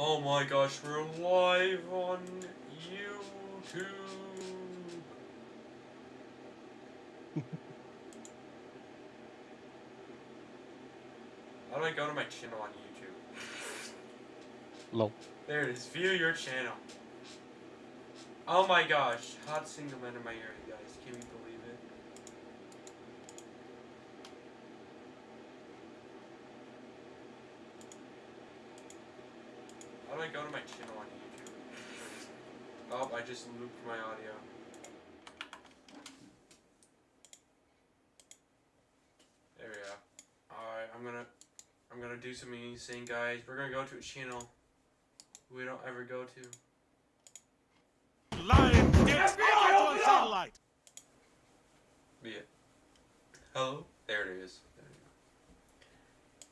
Oh my gosh, we're live on YouTube. How do I go to my channel on YouTube? Lol. There it is. View your channel. Oh my gosh, hot single man in my area, guys. Can you believe it? How do I go to my channel on YouTube? Oh, I just looped my audio. There we go. Alright, I'm gonna do something insane, guys. We're gonna go to a channel we don't ever go to. Lion gets on satellite. Be it. Hello? There it is. There we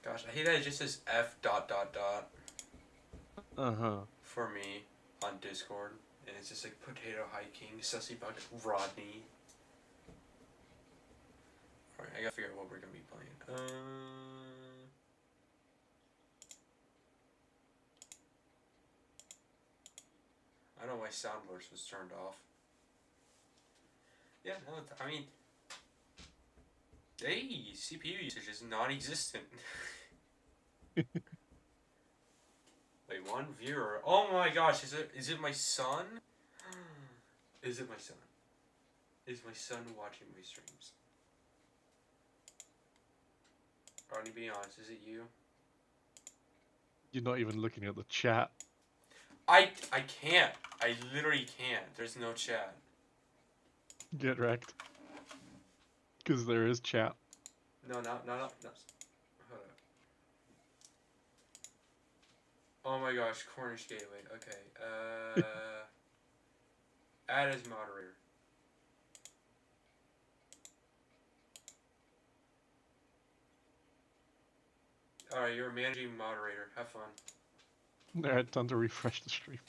go. Gosh, I hate that it just says F dot dot dot for me on Discord. And it's just like potato hiking, sussy bucket, Rodney. Alright, I gotta figure out what we're gonna be playing. I don't know why Soundburst was turned off. Yeah, no, I mean, hey, CPU usage is non-existent. Wait, one viewer. Oh my gosh, is it my son? Is it my son? Is my son watching my streams? Ronnie, be honest, is it you? You're not even looking at the chat. I can't. I literally can't. There's no chat. Get wrecked. Because there is chat. No. Hold up. Oh my gosh, Cornish Gateway. Okay. Add as moderator. Alright, you're a managing moderator. Have fun. Alright, time to refresh the stream.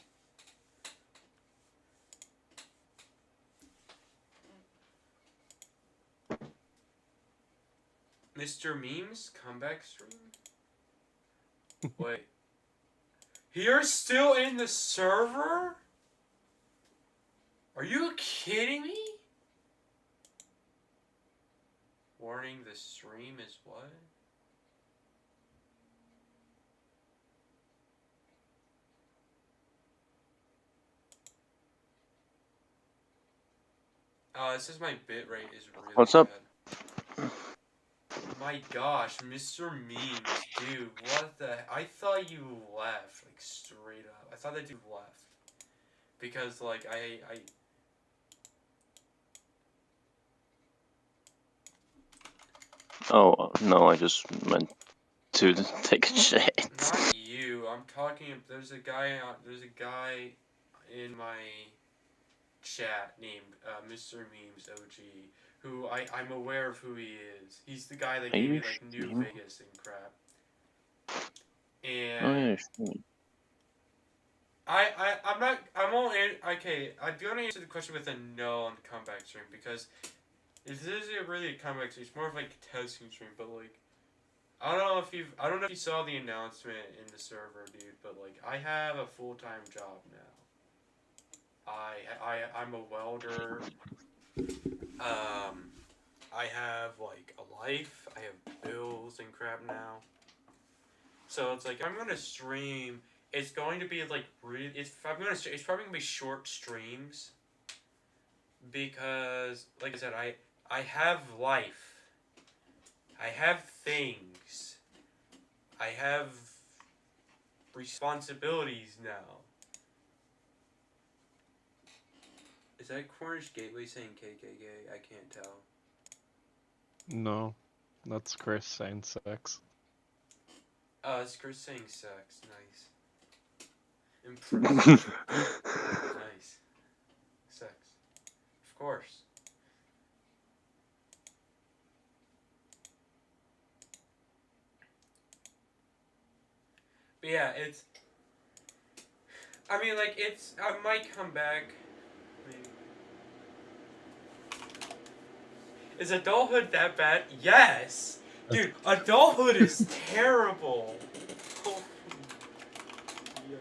Mr. Memes comeback stream? Wait. You're still in the server? Are you kidding me? Warning, the stream is what? It says my bitrate is really What's up? bad. My gosh, Mr. Memes, dude, what the... I thought you left, like, straight up. I thought that dude left. Because, like, I... Oh, no, I just meant to take a shit. Not you, I'm talking... There's a guy in my chat named Mr. Memes OG, who I'm aware of who he is. He's the guy that gave me, like, New Vegas and crap. And... Oh, yeah, sure. Okay, I'm gonna answer the question with a no on the comeback stream, because this isn't really a comeback stream, it's more of like a testing stream, but like, I don't know if you saw the announcement in the server, dude, but like, I have a full-time job now. I'm a welder, I have like a life, I have bills and crap now. So it's like, I'm gonna stream, it's going to be like it's probably gonna be short streams, because like I said, I have life, I have things, I have responsibilities now. Is that Cornish Gateway saying KKK? I can't tell. No, that's Chris saying sex. Oh, it's Chris saying sex. Nice. Impressive. Nice. Sex. Of course. But yeah, it's... I mean, like, it's... I might come back. Maybe. Is adulthood that bad? Yes! Dude, adulthood is terrible! Oh, yeah.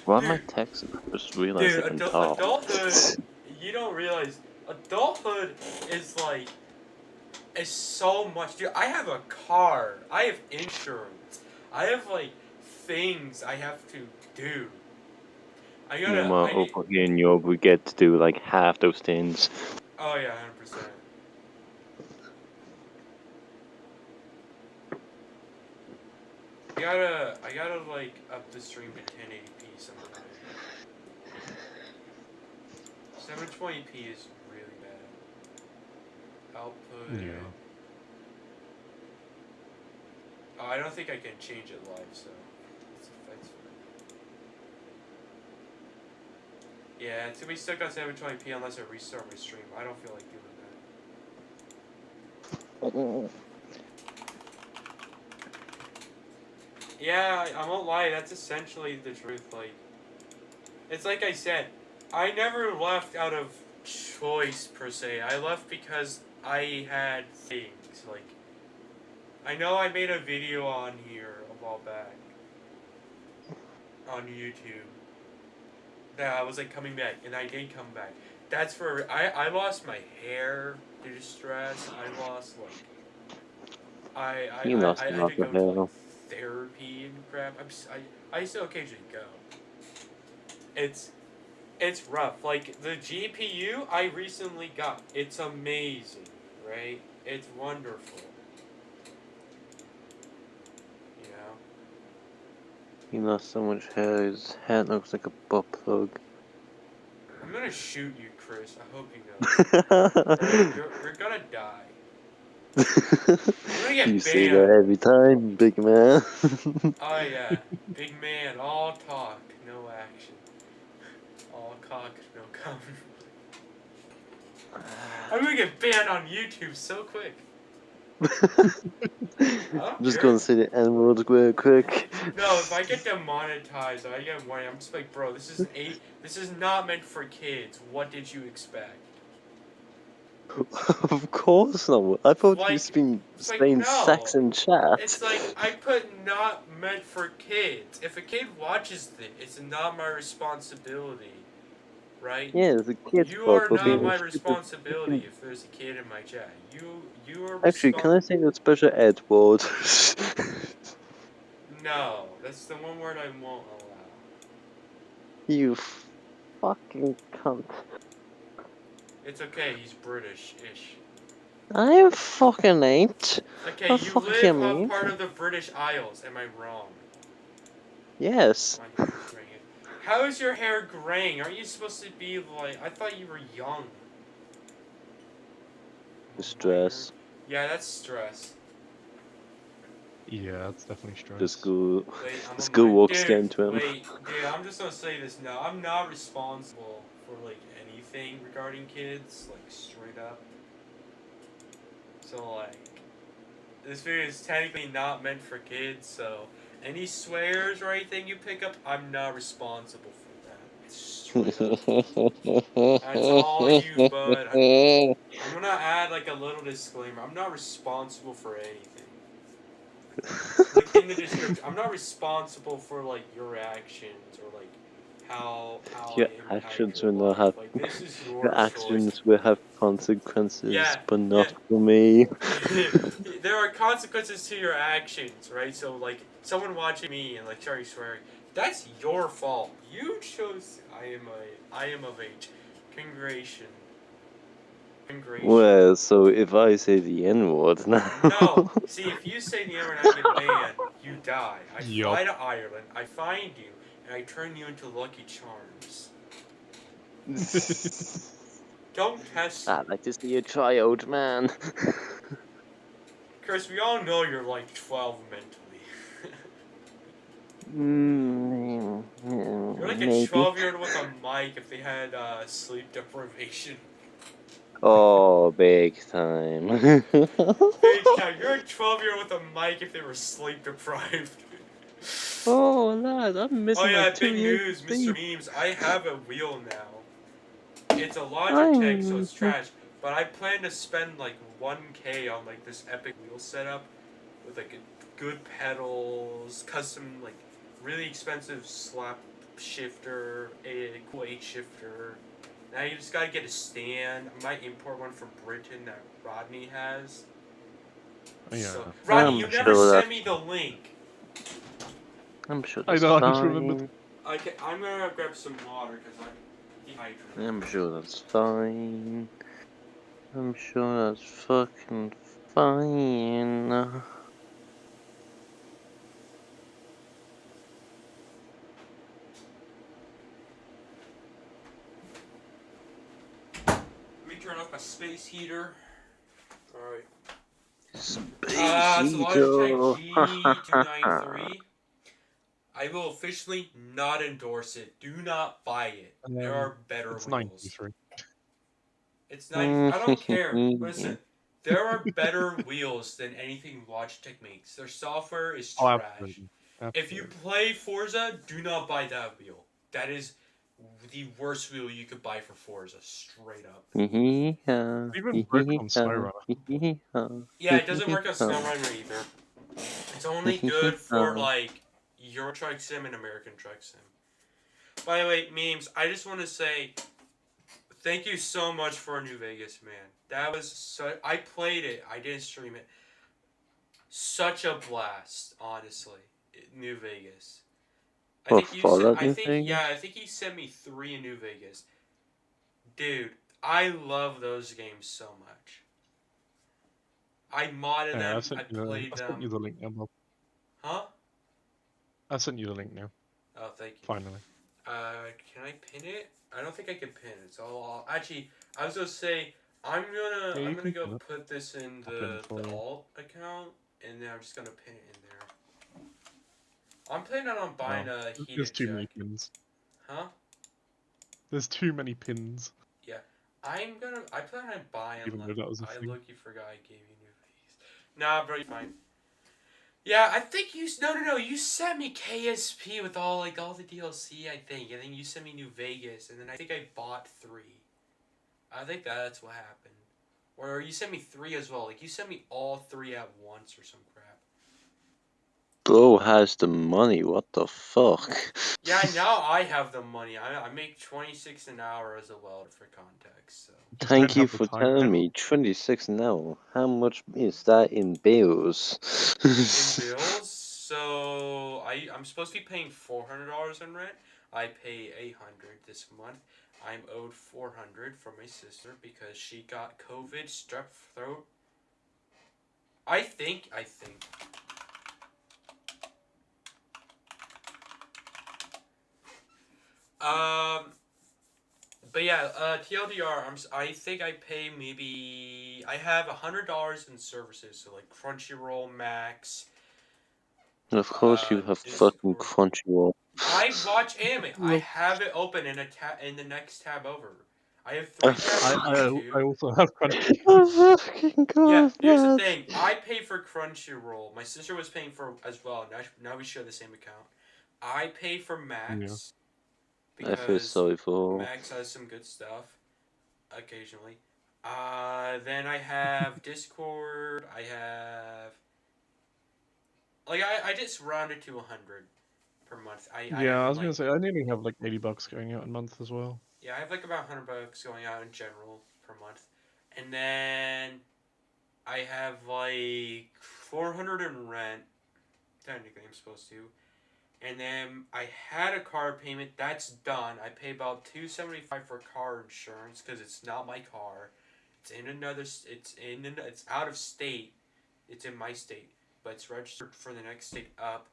Why am I Dude. texting? I just realized Dude, I can talk. adulthood, you don't realize, adulthood is like, is so much. Dude, I have a car, I have insurance, I have like things I have to do. Meanwhile, I need, over here in Europe, we get to do like half those things. oh yeah, 100%. I gotta like up the stream to 1080p sometime. 720p is really bad. Output. Yeah. Oh, I don't think I can change it live, so that's fine. Yeah, it's gonna be stuck on 720p unless I restart my stream. I don't feel like doing that. Yeah, I won't lie, that's essentially the truth. Like, it's like I said, I never left out of choice per se. I left because I had things. Like, I know I made a video on here a while back on YouTube that I was like coming back, and I did come back. That's for I lost my hair due to stress. I lost like I You lost I a had lot to go of to hair. like therapy and crap. I still occasionally go. It's rough. Like the GPU I recently got. It's amazing, right? It's wonderful. You know? He lost so much hair, his head looks like a butt plug. I'm gonna shoot you, Chris. I hope you know. Right? You're gonna die. I'm gonna You get say banned. that every time, big man. Oh yeah, big man, all talk, no action. All cock, no cum. I'm gonna get banned on YouTube so quick. I'm just gonna say the N word real quick. No, if I get demonetized, I get warning. I'm just like, bro, this is not meant for kids. What did you expect? Of course not. I thought Like, you've been it's like, saying no. sex in chat. It's like I put not meant for kids. If a kid watches this, it's not my responsibility, right? Yeah, it's a kid's You fault are for not being my a stupid responsibility fucking- if there's a kid in my chat. You are Actually, can I responsible. say the special ed word? No, that's the one word I won't allow. You fucking cunt. It's okay, he's British-ish. I fucking ain't. Okay, What you fuck live you on mean? part of the British Isles, am I wrong? Yes. My hair's graying. How is your hair graying? Aren't you supposed to be like, I thought you were young. The stress. Yeah, that's stress. Yeah, it's definitely stress. The school. Wait, I'm The on school my- work's dude, getting to him. Wait, dude, I'm just gonna say this now. I'm not responsible for like anything regarding kids, like straight up. So like, this video is technically not meant for kids. So any swears or anything you pick up, I'm not responsible for that. It's straight up. That's all you, bud. I'm gonna add like a little disclaimer. I'm not responsible for anything. Like in the description, I'm not responsible for like your actions or like how Your I impact actions your will not life. have. Like this is your Your choice. actions will have consequences, Yeah, but not yeah. for me. There are consequences to your actions, right? So like someone watching me and like starting swearing, that's your fault. You chose. I am of age. Congratulations. Well, so if I say the N word now. No. See, if you say the N-word and I get banned, you die. I Yup. fly to Ireland, I find you, and I turn you into Lucky Charms. Don't test me. I'd like to see you try, old man. Chris, we all know you're like 12 mentally. You're like a Maybe. 12-year-old with a mic if they had sleep deprivation. Oh, big time. Big time. You're a 12-year-old with a mic if they were sleep deprived. Oh, lad, I'm missing Oh yeah, like 2 big years. news, Mr. Memes. I have a wheel now. It's a Logitech, so it's trash. But I plan to spend like 1K on like this epic wheel setup with like good pedals, custom like really expensive shifter, a cool 8 shifter. Now you just gotta get a stand. I might import one from Britain that Rodney has. Yeah. So, Rodney, I'm you never sure sent that me the link. I'm sure I that's know, I just remembered. fine. Okay, I'm gonna grab some water because I'm dehydrated. I'm sure that's fine. I'm sure that's fucking fine. Let me turn off my space heater. Alright. Space So Logitech heater. G293. I will officially not endorse it. Do not buy it. There are better It's wheels. 93. It's not. I don't care. Listen, there are better wheels than anything Logitech makes. Their software is Oh, trash. absolutely. If you Absolutely. play Forza, do not buy that wheel. That is the worst wheel you could buy for Forza, straight up. It even broke on SnowRunner. Yeah, it doesn't work on SnowRunner either. It's only good for like Euro Truck Sim and American Truck Sim. By the way, memes, I just want to say thank you so much for New Vegas, man. That was so. I played it. I didn't stream it. Such a blast, honestly. New Vegas. I What, think you said. Fallout I New think Vegas? I think he sent me 3 in New Vegas. Dude, I love those games so much. I modded Yeah, them. I played I sent them. you the link now, Bob. Huh? I sent you the link now. Oh, thank you. Finally. Can I pin it? I don't think I can pin it. So actually, I was gonna say I'm Yeah, gonna you go can pin it. put this in I'll pin it for the you. alt account, and then I'm just gonna pin it in there. I'm planning on buying Oh, a there's heated too many jacket. pins. Huh? There's too many pins. Yeah. I plan on buying. Even though that was a I thing. look-y forgot I gave you New Vegas. Nah, bro, you're fine. Yeah, I think you no. You sent me KSP with all the DLC. I think, and then you sent me New Vegas, and then I think I bought 3. I think that's what happened. Or you sent me 3 as well. Like you sent me all 3 at once or some crap. Bro has the money, what the fuck? Yeah, now I have the money. I make 26 an hour as a welder for context. So. You just Thank don't you have the for time now. telling me. 26 now. How much is that in bills? In bills, so I'm supposed to be paying $400 in rent. I pay $800 this month. I'm owed $400 from my sister because she got COVID, strep throat. I think. But yeah, TLDR. I think I pay maybe. I have $100 in services, so like Crunchyroll, Max. Of course you have fucking Discord. Crunchyroll. I watch anime. I Well, have it open in in the next tab over. I have 3 tabs I, on I, YouTube. I also have Crunchy. Oh fucking Yeah, god, here's the man. thing. I pay for Crunchyroll. My sister was paying for as well. Now we share the same account. I pay for Yeah. Max I feel because sorry for her. Max has some good stuff occasionally. Then I have Discord. I have I just rounded to 100 per month. I Yeah, have I was like gonna say I nearly have like $80 going out a month as well. yeah, I have like about $100 going out in general per month, and then I have like 400 in rent. Technically, I'm supposed to, and then I had a car payment that's done. I pay about $275 for car insurance because it's not my car. It's in another. It's out of state. It's in my state, but it's registered for the next state up.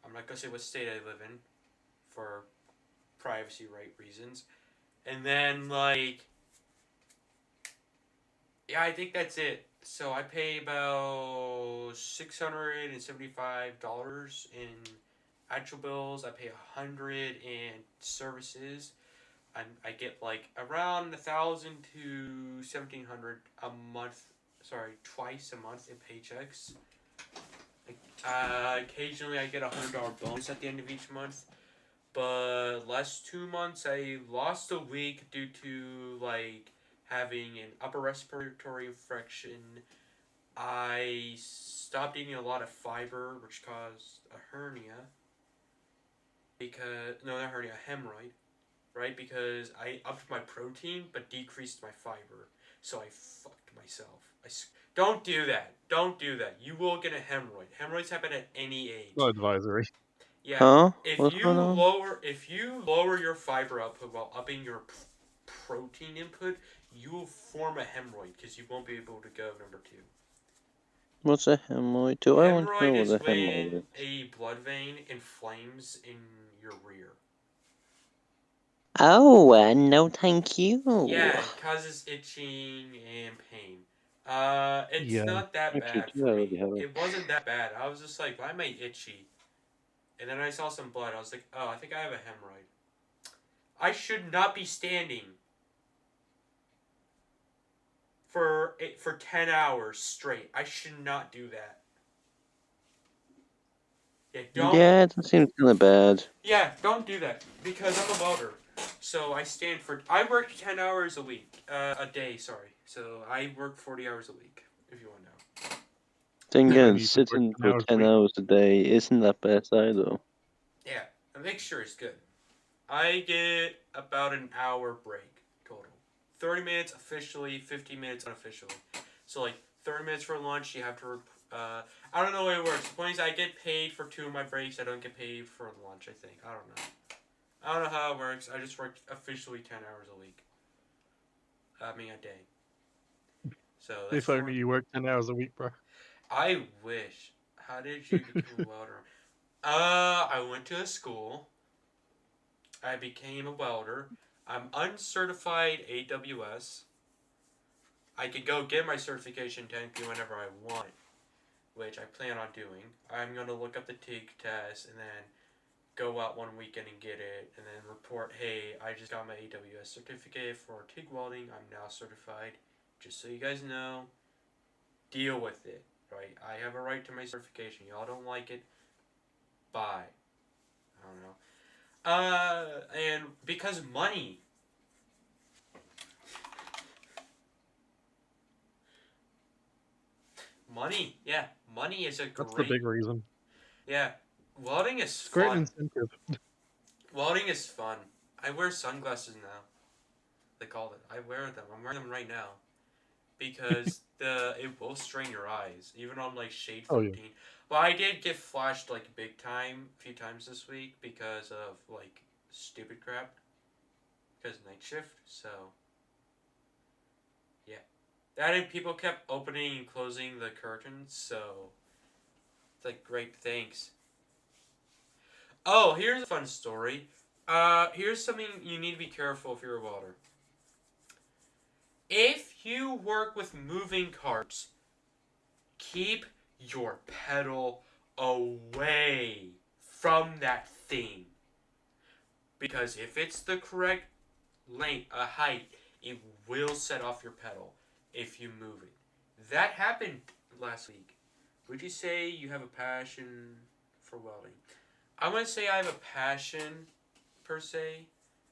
I'm not gonna say what state I live in, for privacy right reasons. And then yeah, I think that's it. So I pay about $675 in actual bills. I pay $100 in services. I get like around 1,000 to 1,700 a month. Sorry, twice a month in paychecks. Occasionally I get $100 bonus at the end of each month. But last 2 months I lost a week due to having an upper respiratory infection. I stopped eating a lot of fiber, which caused a hernia. because no, not hernia, a hemorrhoid, right? Because I upped my protein but decreased my fiber, so I fucked myself. Don't do that. Don't do that. You will get a hemorrhoid. Hemorrhoids happen at any age. No advisory. Yeah. Huh? If What's you going on? lower your fiber output while upping your protein input, you will form a hemorrhoid because you won't be able to go number 2. What's a hemorrhoid? Do I want to know Hemorrhoid what is a hemorrhoid when is? a blood vein inflames in your rear. Oh, no thank you. Yeah, it causes itching and pain. It's Yeah. not that Actually, bad do for I already me. have a... It wasn't that bad. I was just like, why am I itchy? And then I saw some blood. I was like, oh, I think I have a hemorrhoid. I should not be standing for 10 hours straight. I should not do that. Yeah, don't. Yeah, it seems kind of bad. Yeah, don't do that because I'm a welder. So I work 10 hours a week, a day. Sorry. So I work 40 hours a week. If you want to know. Thing And then is, you can work sitting 10 for hours a 10 week. hours a day isn't that bad either. Yeah, and make sure it's good. I get about an hour break total. 30 minutes officially, 50 minutes unofficially. So like 30 minutes for lunch, you have to. I don't know the way it works. The point is, I get paid for 2 of my breaks. I don't get paid for lunch. I think I don't know. I don't know how it works. I just work officially 10 hours a week. I mean a day. So that's If only you work 10 hours a week, bro. I wish. How did you become a welder? I went to a school. I became a welder. I'm uncertified AWS. I could go get my certification technically whenever I want, which I plan on doing. I'm going to look up the TIG test and then go out one weekend and get it and then report, hey, I just got my AWS certificate for TIG welding. I'm now certified. Just so you guys know, deal with it, right? I have a right to my certification. Y'all don't like it, bye. I don't know. And because money. Money, yeah. Money is a That's the great. big reason. Yeah. Welding is It's great fun. incentive. Welding is fun. I wear sunglasses now. They call it. I wear them. I'm wearing them right now. Because it will strain your eyes. Even on like shade Oh, yeah. 14. Well, I did get flashed like big time a few times this week because of like stupid crap. Because night shift, so yeah. That and people kept opening and closing the curtains, so it's like great, thanks. Oh, here's a fun story. Here's something you need to be careful if you're a welder. If you work with moving carts, keep your pedal away from that thing. Because if it's the correct length, height, it will set off your pedal if you move it. That happened last week. Would you say you have a passion for welding? I'm going to say I have a passion, per se,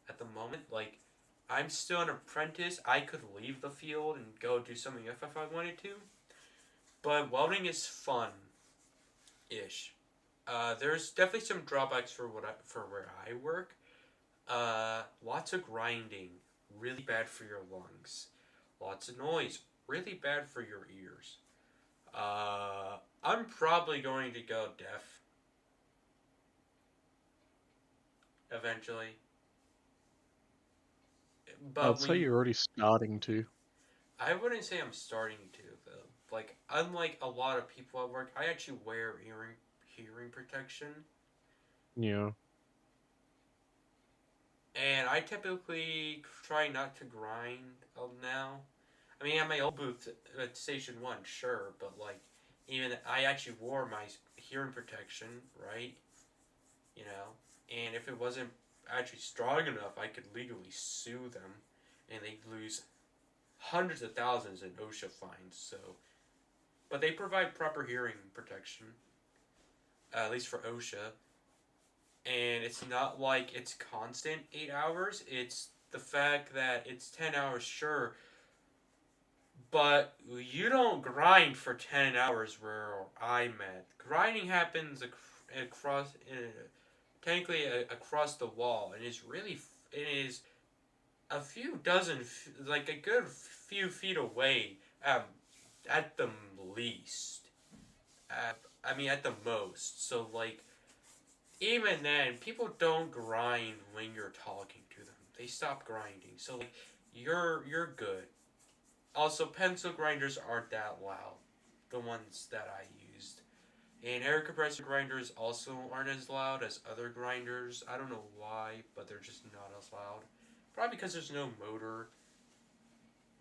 at the moment. Like, I'm still an apprentice. I could leave the field and go do something if I wanted to. But welding is fun-ish. There's definitely some drawbacks for where I work. Lots of grinding, really bad for your lungs. Lots of noise, really bad for your ears. I'm probably going to go deaf eventually. But I'd say you're already starting to. I wouldn't say I'm starting to though. Like unlike a lot of people at work, I actually wear hearing protection. Yeah. And I typically try not to grind now. I mean, at my old booth at Station 1, sure, but like, even I actually wore my hearing protection, right? You know? And if it wasn't actually strong enough, I could legally sue them, and they'd lose hundreds of thousands in OSHA fines, so. But they provide proper hearing protection, at least for OSHA. And it's not like it's constant 8 hours. It's the fact that it's 10 hours, sure. But you don't grind for 10 hours where I'm at. Grinding happens across technically across the wall, and it is a few dozen, like a good few feet away, at the least. I mean, at the most. So like, even then, people don't grind when you're talking to them. They stop grinding. So like, you're good. Also, pencil grinders aren't that loud. The ones that I used. And air compressor grinders also aren't as loud as other grinders. I don't know why, but they're just not as loud. Probably because there's no motor.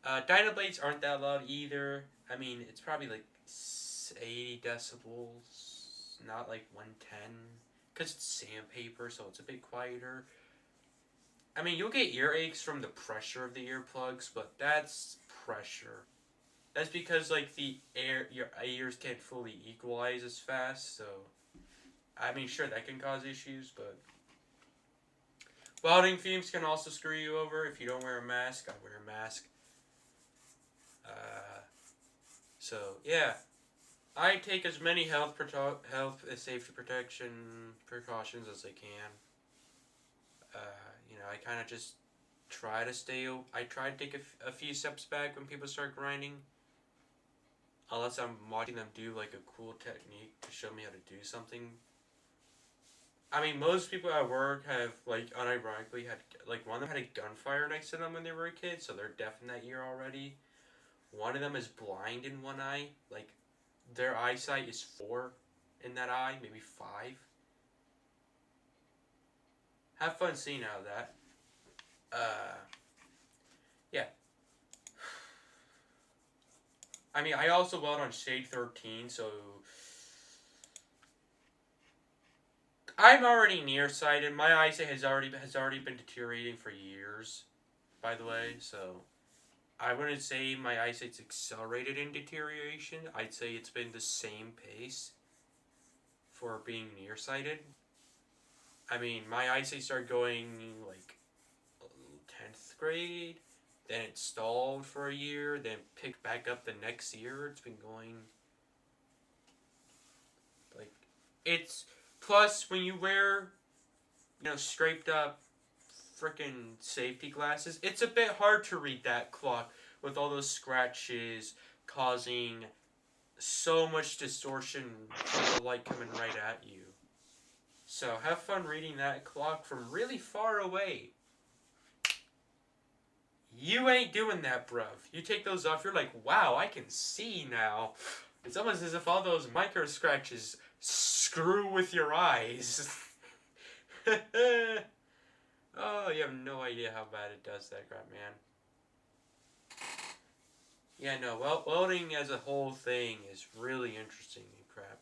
Dynablades aren't that loud either. I mean, it's probably like 80 decibels, not like 110. Because it's sandpaper, so it's a bit quieter. I mean, you'll get earaches from the pressure of the earplugs, but that's pressure. That's because like your ears can't fully equalize as fast, so I mean sure that can cause issues, but welding fumes can also screw you over if you don't wear a mask. I wear a mask. So yeah, I take as many health and safety protection precautions as I can. You know, I kind of just try to I try to take a few steps back when people start grinding. Unless I'm watching them do like a cool technique to show me how to do something. I mean, most people at work have, like, unironically had, like, one of them had a gunfire next to them when they were a kid, so they're deaf in that ear already. One of them is blind in one eye. Like, their eyesight is 4 in that eye, maybe 5. Have fun seeing how that. Yeah. I mean, I also weld on Shade 13, so I'm already nearsighted. My eyesight has already been deteriorating for years, by the way. So I wouldn't say my eyesight's accelerated in deterioration. I'd say it's been the same pace for being nearsighted. I mean, my eyesight started going like 10th grade. Then it stalled for a year, then picked back up the next year. It's been going, like, it's, plus when you wear, you know, scraped up frickin' safety glasses, it's a bit hard to read that clock with all those scratches causing so much distortion from the light coming right at you. So have fun reading that clock from really far away. You ain't doing that, bruv. You take those off, you're like, wow, I can see now. It's almost as if all those micro scratches screw with your eyes. Oh, you have no idea how bad it does that crap, man. Yeah, no, well, welding as a whole thing is really interesting and crap.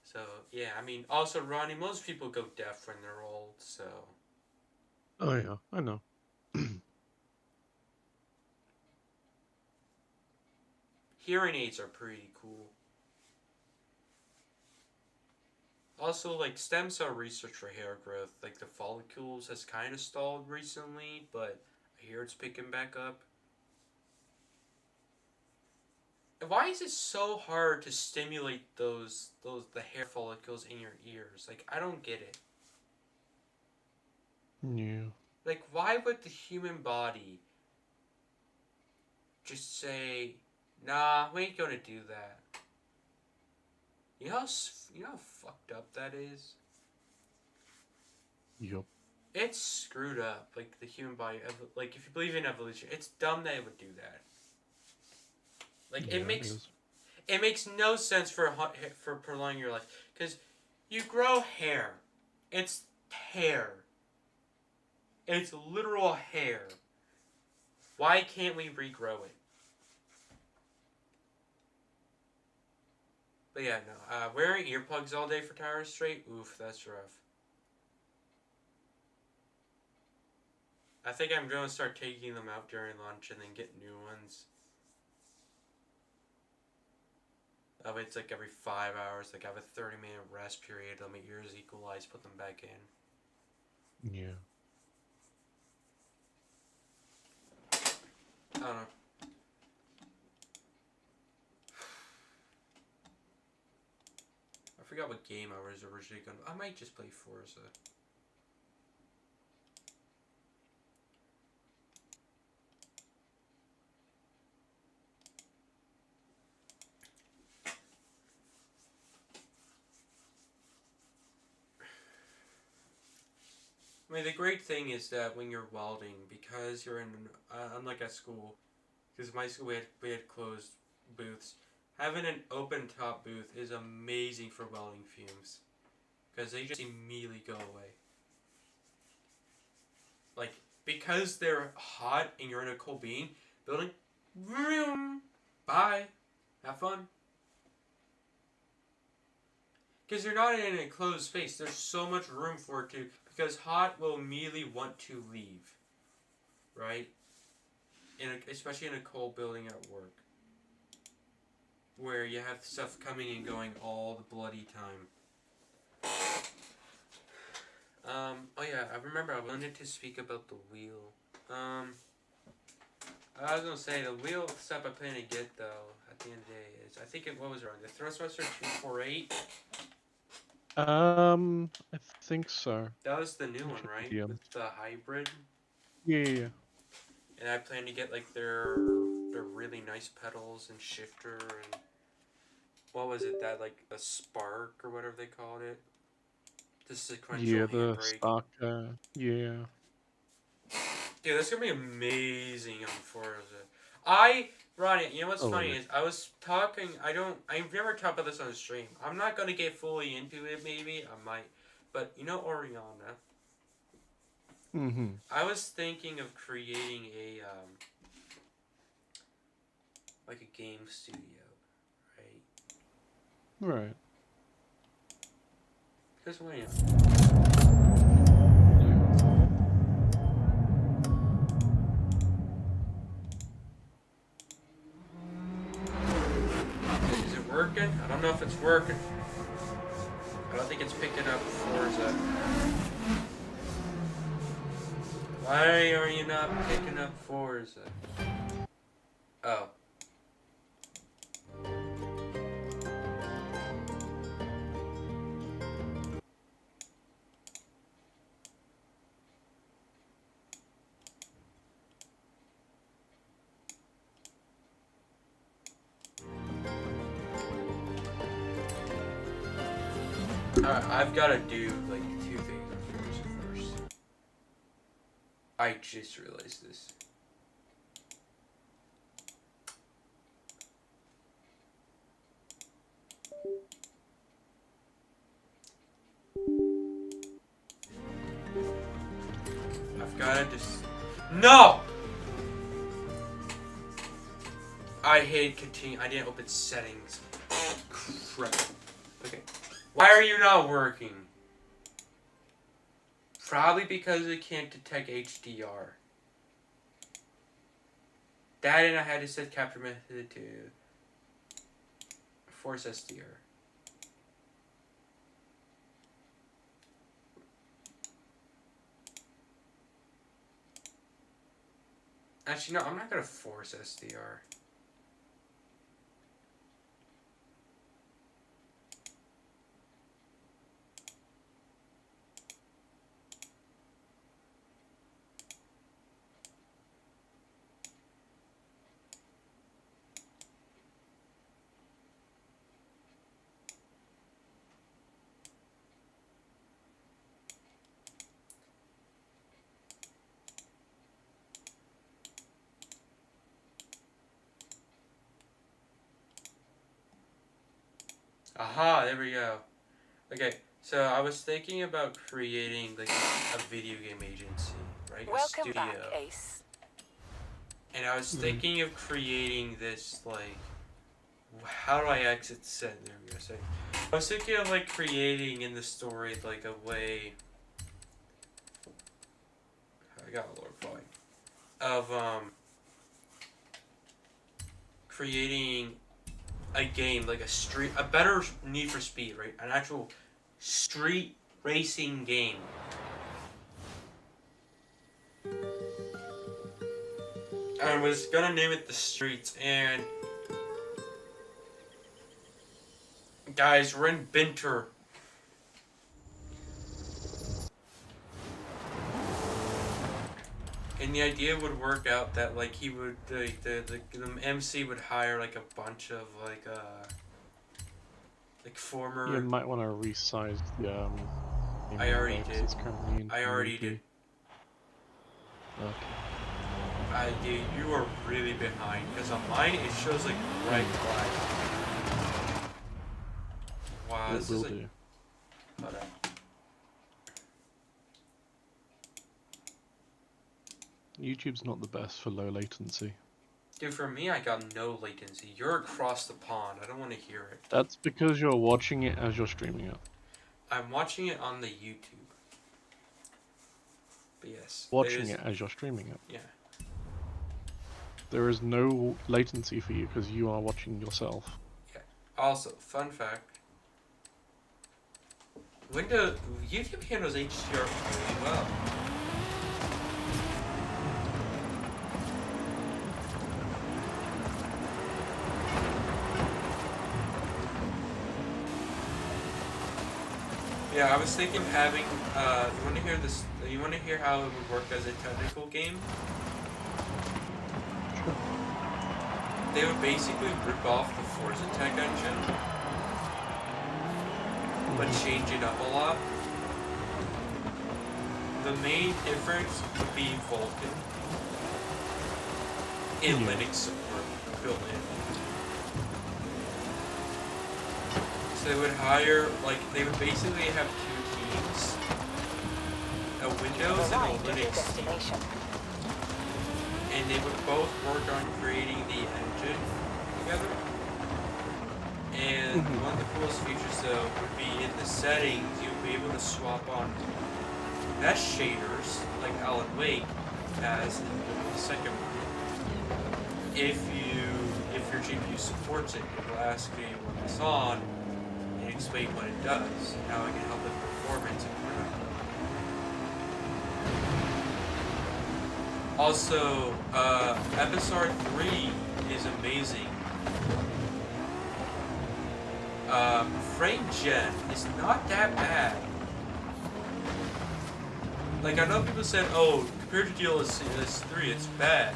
So, yeah, I mean, also, Ronnie, most people go deaf when they're old, so. Oh yeah, I know. Hearing aids are pretty cool. Also, like, stem cell research for hair growth, like the follicles has kind of stalled recently, but I hear it's picking back up. Why is it so hard to stimulate the hair follicles in your ears? Like, I don't get it. Yeah. Like, why would the human body just say, nah, we ain't gonna do that? You know how fucked up that is? Yup. It's screwed up. Like, the human body, like, if you believe in evolution, it's dumb that it would do that. Like, Yeah, it makes no sense for prolonging your life, because you grow hair. It's hair. It's literal hair. Why can't we regrow it? But yeah, no. Wearing earplugs all day for tires straight, oof, that's rough. I think I'm going to start taking them out during lunch and then get new ones. It's like every 5 hours, like I have a 30-minute rest period, let my ears equalize, put them back in. Yeah. I don't know. forgot what game I was originally gonna. I might just play Forza. I mean, the great thing is that when you're welding, because you're in, unlike at school, because my school we had closed booths, having an open top booth is amazing for welding fumes, because they just immediately go away. Like, because they're hot and you're in a cold bean, building, vroom, bye, have fun. Because you're not in an enclosed space, there's so much room for it to, because hot will immediately want to leave, right? Especially in a cold building at work, where you have stuff coming and going all the bloody time. Oh yeah, I remember I wanted to speak about the wheel. I was gonna say the wheel stuff I plan to get though at the end of the day is I think what was it wrong? The Thrustmaster 248. I think so. That was the new Let me one, check right? the DMs. With the hybrid. Yeah. And I plan to get like their really nice pedals and shifter and what was it that like a spark or whatever they called it. The sequential Yeah, the handbrake. stock. Yeah. Dude, that's gonna be amazing on Forza. Ronnie, you know what's Oh, funny yeah. is I was talking. I've never talked about this on the stream. I'm not gonna get fully into it. Maybe I might, but you know Oriana. Mm-hmm. I was thinking of creating a like a game studio, right? Right. Because why not? Is it working? I don't know if it's working. I don't think it's picking up Forza. Why are you not picking up Forza? Oh. Alright, I've got to do like 2 things on Forza first. I just realized this. I've got to just... No! I hate continue. I didn't open settings. Crap. Okay. Why are you not working? Probably because it can't detect HDR. That and I had to set capture method to force SDR. Actually, no, I'm not gonna force SDR. Aha, there we go. Okay, so I was thinking about creating like a video game agency, right? A Welcome studio. back, Ace. And I was thinking of creating this like, how do I exit set? There we go. So I was thinking of like creating in the story like a way. I got a lower volume. Of creating a game like a better Need for Speed, right? An actual street racing game. I was gonna name it The Streets, and Guys, we're in Binter. And the idea would work out that like he would the MC would hire like a bunch of like former. You might want to resize the I already index. did. It's currently in I already did. Okay. You are really behind because on mine it shows like red flag. Wow, It this will is like. do. Hold on. YouTube's not the best for low latency. Dude, for me, I got no latency. You're across the pond. I don't want to hear it. That's because you're watching it as you're streaming it. I'm watching it on the YouTube. But yes. Watching it as you're streaming it. Yeah. There is no latency for you because you are watching yourself. Yeah. Also, fun fact. YouTube handles HDR really well. Yeah, I was thinking of having. You want to hear this? You want to hear how it would work as a technical game? Sure. They would basically rip off the Forza Tech engine, but change it up a lot. The main difference would be Vulkan and Linux support built in. So they would hire, they would basically have two teams, a Windows and a Linux team. And they would both work on creating the engine together. And one of the coolest features though would be in the settings, you'd be able to swap on mesh shaders, like Alan Wake has in the second one. If your GPU supports it, it will ask you when it's on, explain what it does and how it can help with performance and whatnot. Also, FSR 3 is amazing. Frame gen is not that bad. Like, I know people said, oh, compared to DLSS 3, it's bad.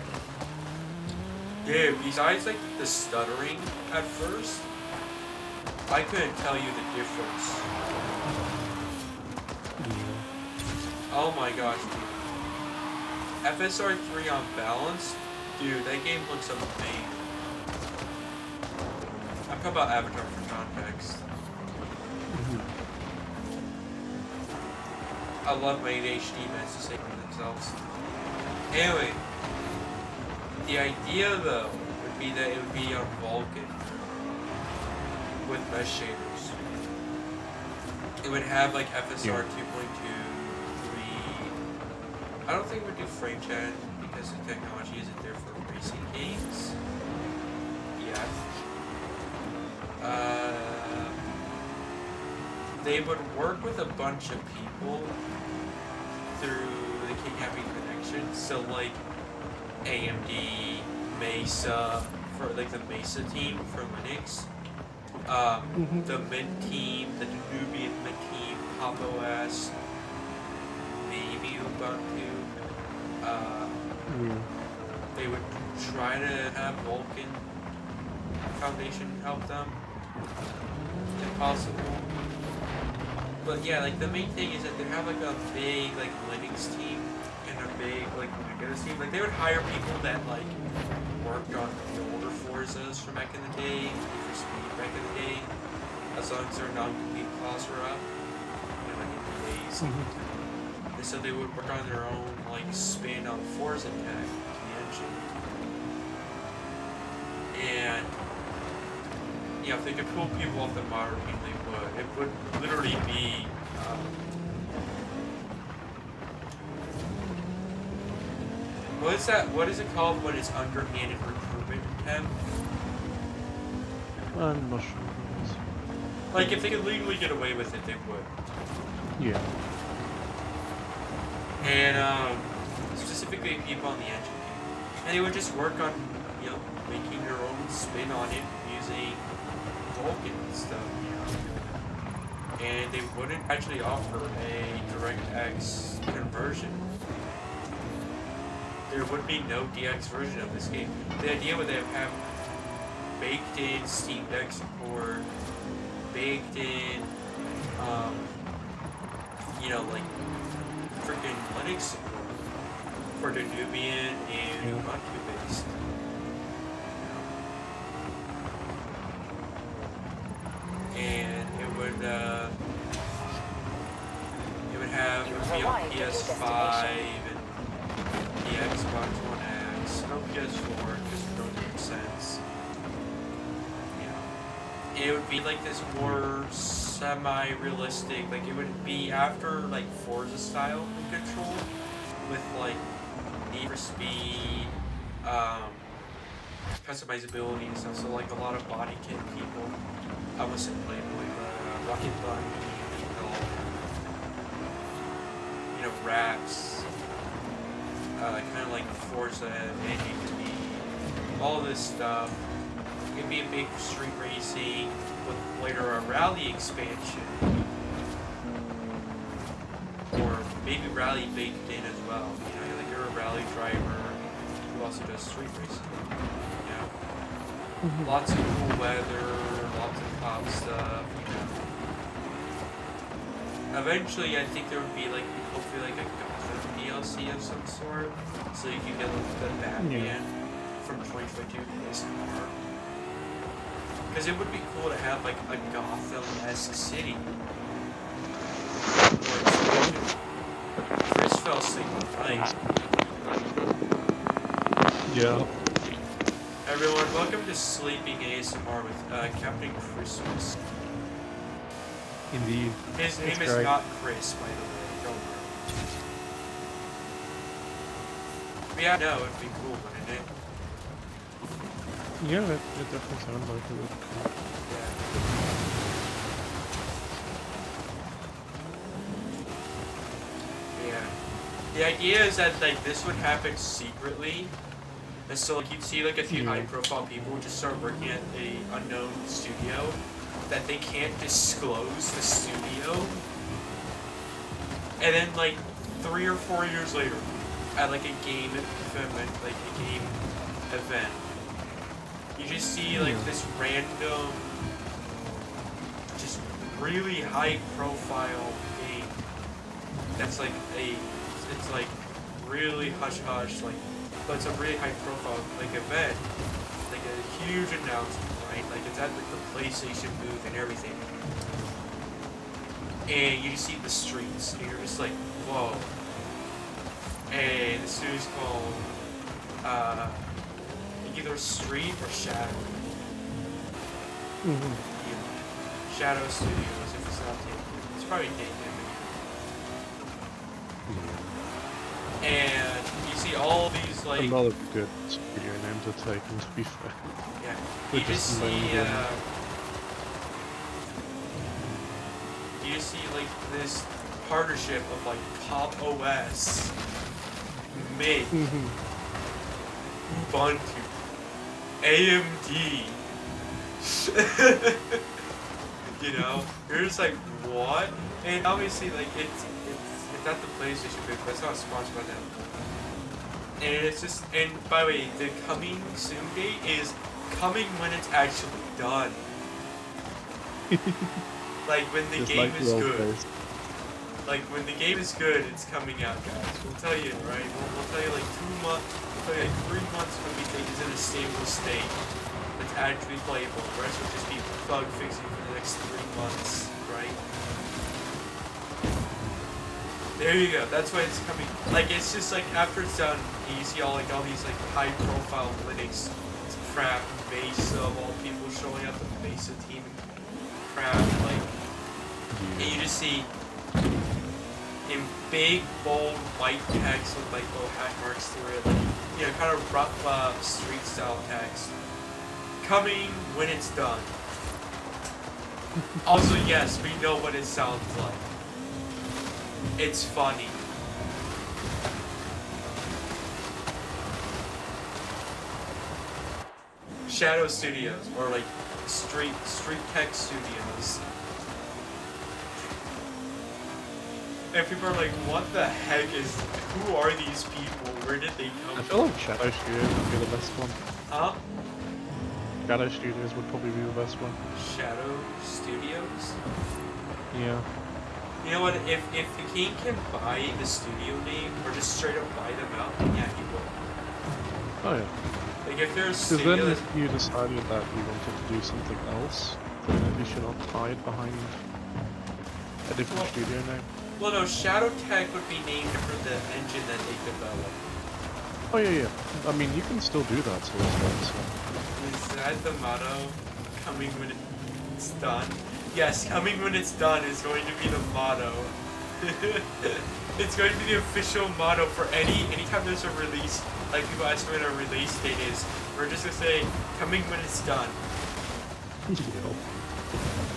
Yeah, besides like the stuttering at first, I couldn't tell you the difference. Oh my gosh, dude. FSR 3 on balance, dude, that game looks amazing. I'm talking about Avatar for context. I love my HD men to say for themselves. Anyway, the idea though would be that it would be on Vulkan with mesh shaders. It would have like FSR 2.2, 3. I don't think it would do frame gen because the technology isn't there for racing games yet. They would work with a bunch of people through the King Happy connection. So like AMD, Mesa, for like the Mesa team for Linux. The Mint team, the Danubian Mint team, Pop OS, maybe Ubuntu. They would try to have Vulkan Foundation help them, if possible. But yeah, like the main thing is that they have like a big like Linux team and a big like Windows team. Like they would hire people that like worked on the older Forzas from back in the day, for Speed back in the day, as long as their non-compete clause were up, like in the days. And so they would work on their own like spin on Forza Tech, the engine. And yeah, if they could pull people off the modern team, they would. It would literally be what is it called when it's underhanded recruitment, Tim? I'm not sure. Like if they could legally get away with it, they would. Yeah. And specifically people on the engine team. And they would just work on, making their own spin on it using Vulkan and stuff, And they wouldn't actually offer a DirectX conversion. There would be no DX version of this game. The idea would have baked in Steam Deck support, baked in, you know, like freaking Linux support for the Debian and Ubuntu based. And it would be on PS5 and the Xbox One X, no PS4 because it don't make sense. You know, it would be like this more semi-realistic, like it would be after like Forza style control with like Need for Speed, customizability and stuff. So like a lot of body kit people. I wasn't Playboy, but Rocket Bunny, you know, raps, kind of like Forza and ATV, all this stuff. It'd be a big street racing with later a rally expansion, or maybe rally baked in as well. You know, like you're a rally driver who also does street racing. You know, lots of cool weather. Lots of pop stuff, you know. Eventually, I think there would be like, hopefully, like a Gotham DLC of some sort, so you can get the Batman from 2022 ASMR. Because it would be cool to have like a Gotham-esque city. Chris fell asleep on night. Yeah. Everyone, welcome to Sleeping ASMR with Captain Christmas. Indeed. His name is not Chris, by the way, don't worry. Yeah, no, it'd be cool, wouldn't it? Yeah, it definitely sounds like it would be cool. Yeah. Yeah. The idea is that like this would happen secretly. And so like you'd see like a few high profile people would just start working at a unknown studio that they can't disclose the studio. And then like 3 or 4 years later at like a game event, you just see like this random, just really high profile game that's like it's like really hush hush, like, but it's a really high profile like event, like a huge announcement, right? Like it's at like the PlayStation booth and everything. And you just see the streets and you're just like, whoa. And the studio's called either Street or Shadow. Shadow Studios, if it's not taken. It's probably taken. And you see all these like A lot of good studio names are taken, to be fair. yeah. We're You just just see amazing. you just see like this partnership of like Pop OS, Mint, Ubuntu, AMD. You know, you're just like, what? And obviously, like it's at the PlayStation booth, but it's not sponsored by them. And it's just, and by the way, the coming soon date is coming when it's actually done. Like when the Just game like is the old good. days. Like when the game is good, it's coming out, guys. We'll tell you, right? We'll tell you like 2 months, we'll tell you like 3 months when we think it's in a stable state. It's actually playable. The rest will just be bug fixing for the next 3 months, right? There you go. That's why it's coming. Like it's just like after it's done, you see all these like high profile Linux crap, Mesa of all people showing up, the Mesa team crap, like, and you just see in big bold white text with like little hash marks through it, like, you know, kind of rough street style text. Coming when it's done. Also, yes, we know what it sounds like. It's funny. Shadow Studios, or like Street Tech Studios. And people are like, what the heck is, who are these people? Where did they I come feel from? like Shadow Studios would be the best one. Huh? Shadow Studios would probably be the best one. Shadow Studios? Yeah. You know what, if the king can buy the studio name, or just straight up buy them out, then yeah, he will. Oh yeah. Like if there's Because then studios, if you decided that you wanted to do something else, then at least you're not tied behind a different studio name. well no, Shadow Tech would be named for the engine that they develop. Oh yeah, yeah. I mean, you can still do that sort of stuff, so. Is that the motto? Coming when it's done? Yes, coming when it's done is going to be the motto. It's going to be the official motto for anytime there's a release, like people ask when a release date is, we're just gonna say, coming when it's done. Yeah.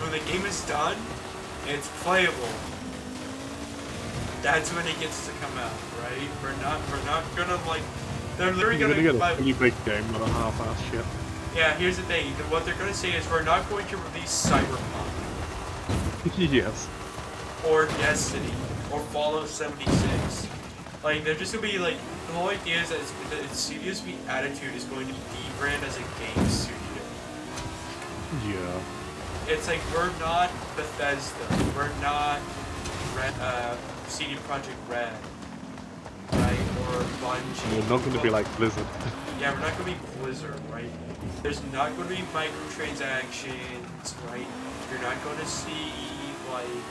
When the game is done, and it's playable, that's when it gets to come out, right? We're not gonna like, they're literally You're gonna get gonna a pretty big game, not a half-ass shit. yeah, here's the thing, what they're gonna say is we're not going to release Cyberpunk. Yes. Or Destiny, or Fallout 76. Like, they're just gonna be like, the whole idea is that the studio's attitude is going to be debrand as a game studio. Yeah. It's like, we're not Bethesda, we're not CD Projekt Red, right? Or Bungie. You're not gonna be like Blizzard. Yeah, we're not gonna be Blizzard, right? There's not gonna be microtransactions, right? You're not gonna see, like,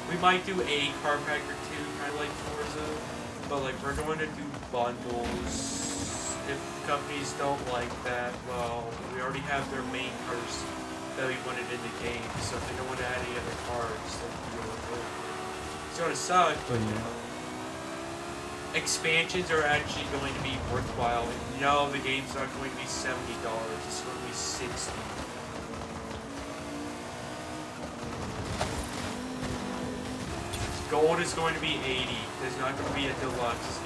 we might do a car pack or two, kind of like Forza, but like we're going to do bundles. If companies don't like that, well, we already have their main cars that we wanted in the game, so if they don't want to add any other cars, then we'll go for it. It's gonna suck, but you know. Expansions are actually going to be worthwhile. No, the game's not going to be $70, it's going to be $60. Gold is going to be 80. There's not going to be a deluxe.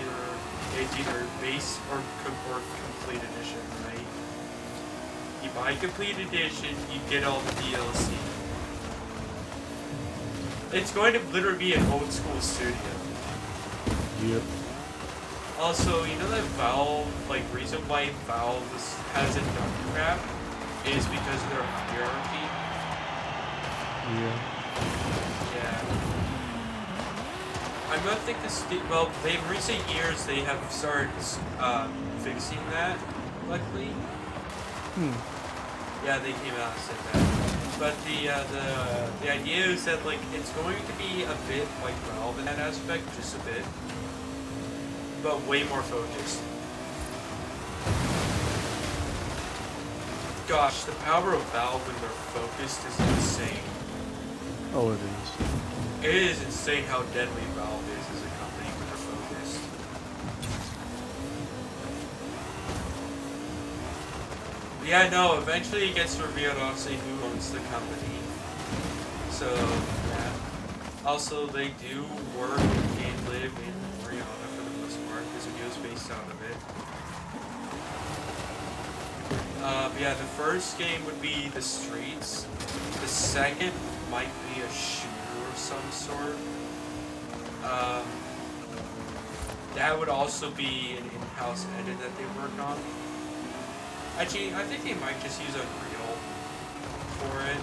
It's either base or complete edition, right? You buy complete edition, you get all the DLC. It's going to literally be an old school studio. Yep. Also, you know that Valve, like, reason why Valve hasn't done crap is because of their hierarchy. Yeah. Yeah. I don't think well, in recent years they have started fixing that, luckily. Yeah, they came out and said that. But the idea is that, like, it's going to be a bit like Valve in that aspect, just a bit. But way more focused. Gosh, the power of Valve when they're focused is insane. Oh, it is. It is insane how deadly Valve is as a company when they're focused. Yeah, no, eventually it gets revealed, obviously, who owns the company. So, yeah. Also, they do work and live in Rihanna for the most part. There's videos based out of it. But yeah, the first game would be The Streets. The second might be a shooter of some sort. That would also be an in-house edit that they work on. Actually, I think they might just use Unreal for it.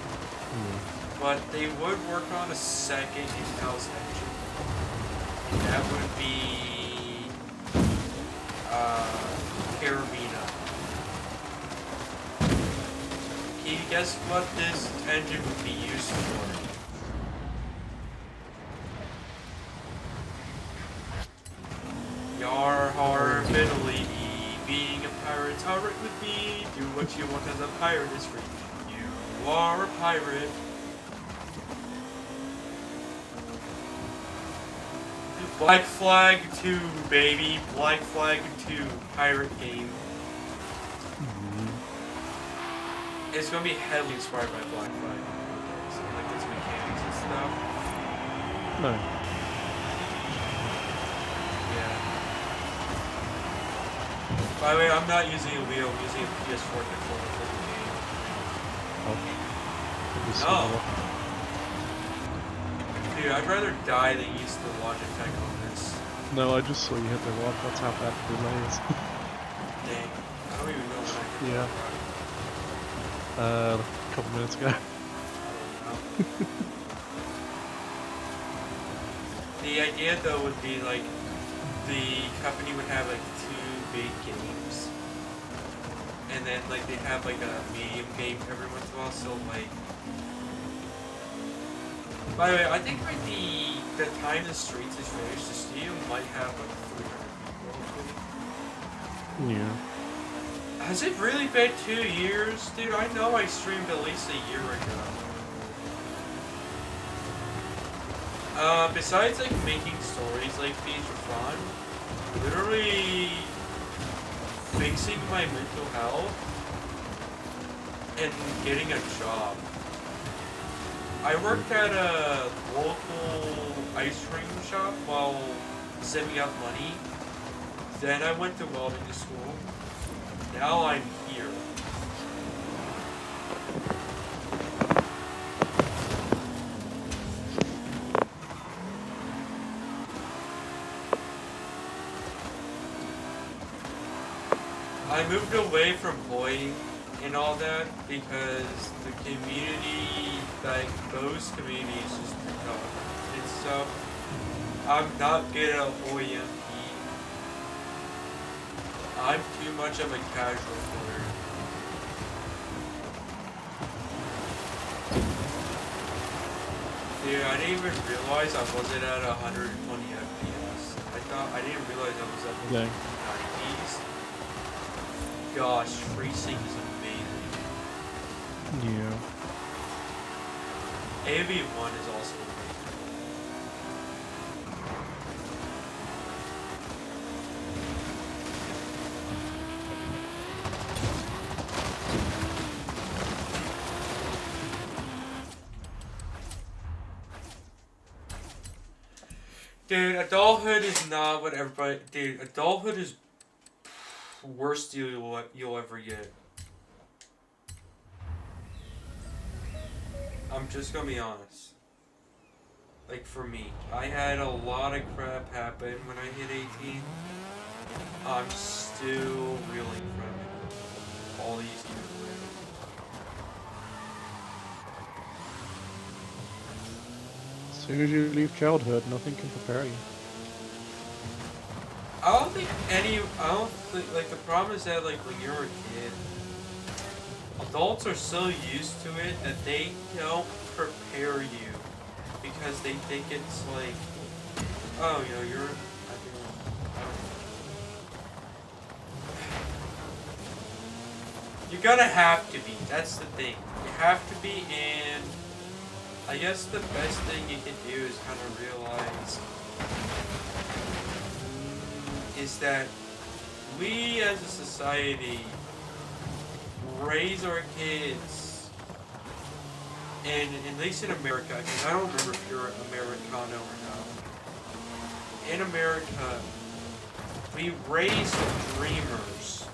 But they would work on a second in-house engine. And that would be Carabina. Can you guess what this engine would be used for? Yar har fiddly, being a pirate's alright with me. Do what you want as a pirate is free. You are a pirate. Black Flag 2, baby. Black Flag 2 pirate game. It's gonna be heavily inspired by Black Flag. So, like its mechanics and stuff. No. Yeah. By the way, I'm not using a wheel, I'm using a PS4 controller for the game. Ouch. No. Dude, I'd rather die than use the Logitech on this. No, I just saw you hit the rock. That's how bad the delay is. Dang. I don't even know when I hit Yeah. that rock. A couple minutes ago. I don't know. The idea though would be like the company would have like 2 big games, and then like they'd have like a medium game every once in a while. So like, by the way, I think like the time the Streets is finished, the studio might have like 300 people. Yeah. Has it really been 2 years, dude? I know I streamed at least a year ago. Besides like making stories like these for fun, literally fixing my mental health and getting a job. I worked at a local ice cream shop while saving up money. Then I went to welding school. Now I'm here. I moved away from bullying and all that because the community, like those communities, just too tough and stuff. I'm not good at OEMP. I'm too much of a casual player. Dude, I didn't even realize I wasn't at 120 FPS. I didn't realize I was at Dang. 90s. Gosh, FreeSync is amazing. Yeah. AV1 is also amazing. Dude, adulthood is not what everybody. Dude, adulthood is worst deal you'll ever get. I'm just gonna be honest. Like for me, I had a lot of crap happen when I hit 18. I'm still reeling from it. All these years later. As soon as you leave childhood, nothing can prepare you. I don't think like the problem is that like when you're a kid, adults are so used to it that they don't prepare you because they think it's like, oh, you know, you're, you're gonna have to be, that's the thing. You have to be, and I guess the best thing you can do is kind of realize is that we as a society raise our kids, and at least in America, because I don't remember if you're Americano or not. In America, we raise dreamers.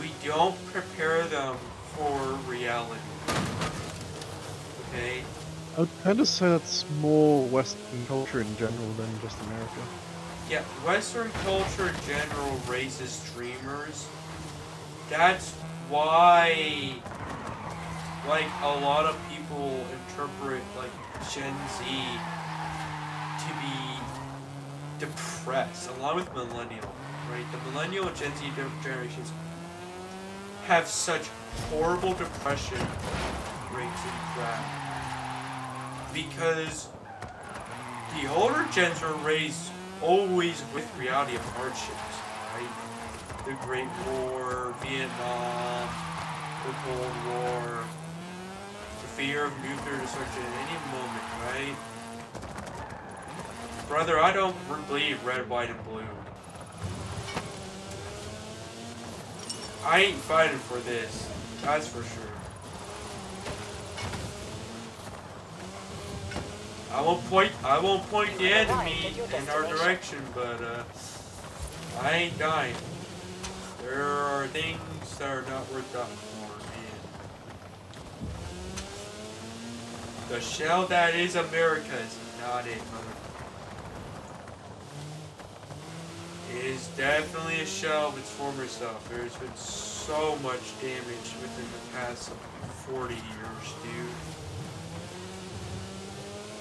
We don't prepare them for reality. Okay? I would kind of say that's more Western culture in general than just America. Yeah, Western culture in general raises dreamers. That's why, like, a lot of people interpret, like, Gen Z to be depressed, along with millennial, right? The millennial and Gen Z generations have such horrible depression rates and crap because the older gens are raised always with reality of hardships, right? The Great War, Vietnam, the Cold War, the fear of nuclear destruction at any moment, right? Brother, I don't bleed red, white, and blue. I ain't fighting for this, that's for sure. I won't point the enemy in our direction, but I ain't dying. There are things that are not worth dying for, The shell that is America is not it, mother. It is definitely a shell of its former self. There's been so much damage within the past 40 years, dude.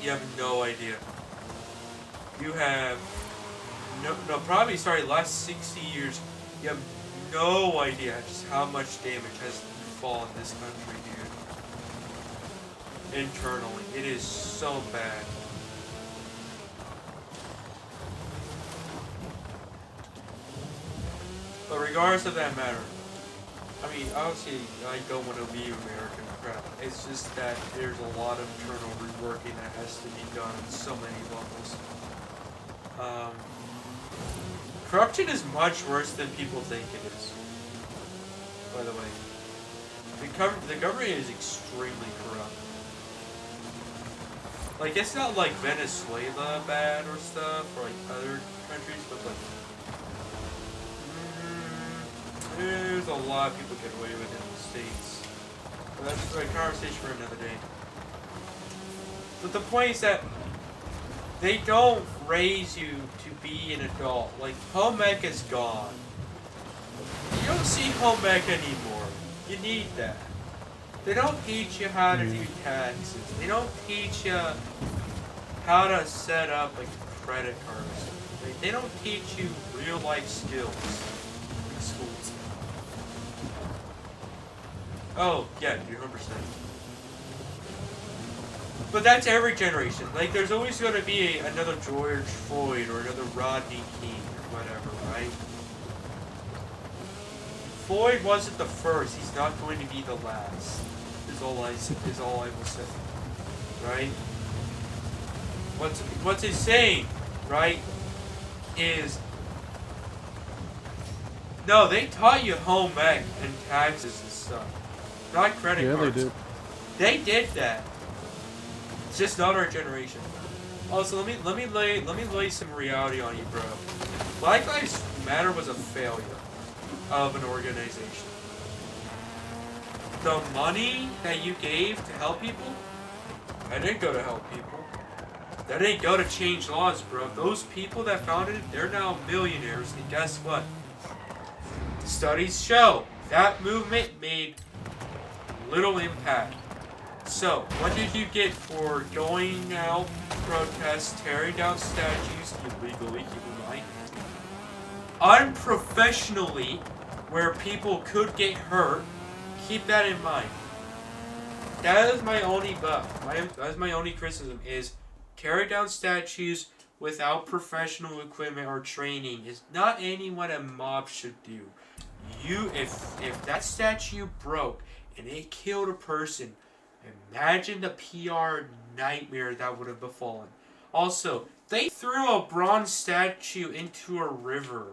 You have no idea. You have probably last 60 years. You have no idea just how much damage has befallen this country, dude. Internally, it is so bad. But regardless of that matter, I mean, obviously, I don't want to be American crap. It's just that there's a lot of internal reworking that has to be done on so many levels. Corruption is much worse than people think it is. By the way, the government is extremely corrupt. Like, it's not like Venezuela bad or stuff, or like other countries, but like, there's a lot of people get away with it in the States. But that's a conversation for another day. But the point is that they don't raise you to be an adult. Like, home ec is gone. You don't see home ec anymore. You need that. They don't teach you how to do taxes. They don't teach you how to set up like a credit card or something. They don't teach you real life skills in schools. Oh, yeah, 100%. But that's every generation. Like, there's always going to be another George Floyd or another Rodney King or whatever, right? Floyd wasn't the first. He's not going to be the last. Is all I will say. Right? What's he saying, right? Is no, they taught you home ec and taxes and stuff. Not credit cards. They did. They did that. It's just not our generation. Also, let me lay some reality on you, bro. Black Lives Matter was a failure of an organization. The money that you gave to help people, that didn't go to help people. That didn't go to change laws, bro. Those people that founded it, they're now millionaires, and guess what? Studies show that movement made little impact. So, what did you get for going out, protest, tearing down statues illegally, keep in mind, unprofessionally, where people could get hurt? Keep that in mind. That is my only that's my only criticism, is tearing down statues without professional equipment or training is not what a mob should do. If that statue broke and it killed a person, imagine the PR nightmare that would have befallen. Also, they threw a bronze statue into a river.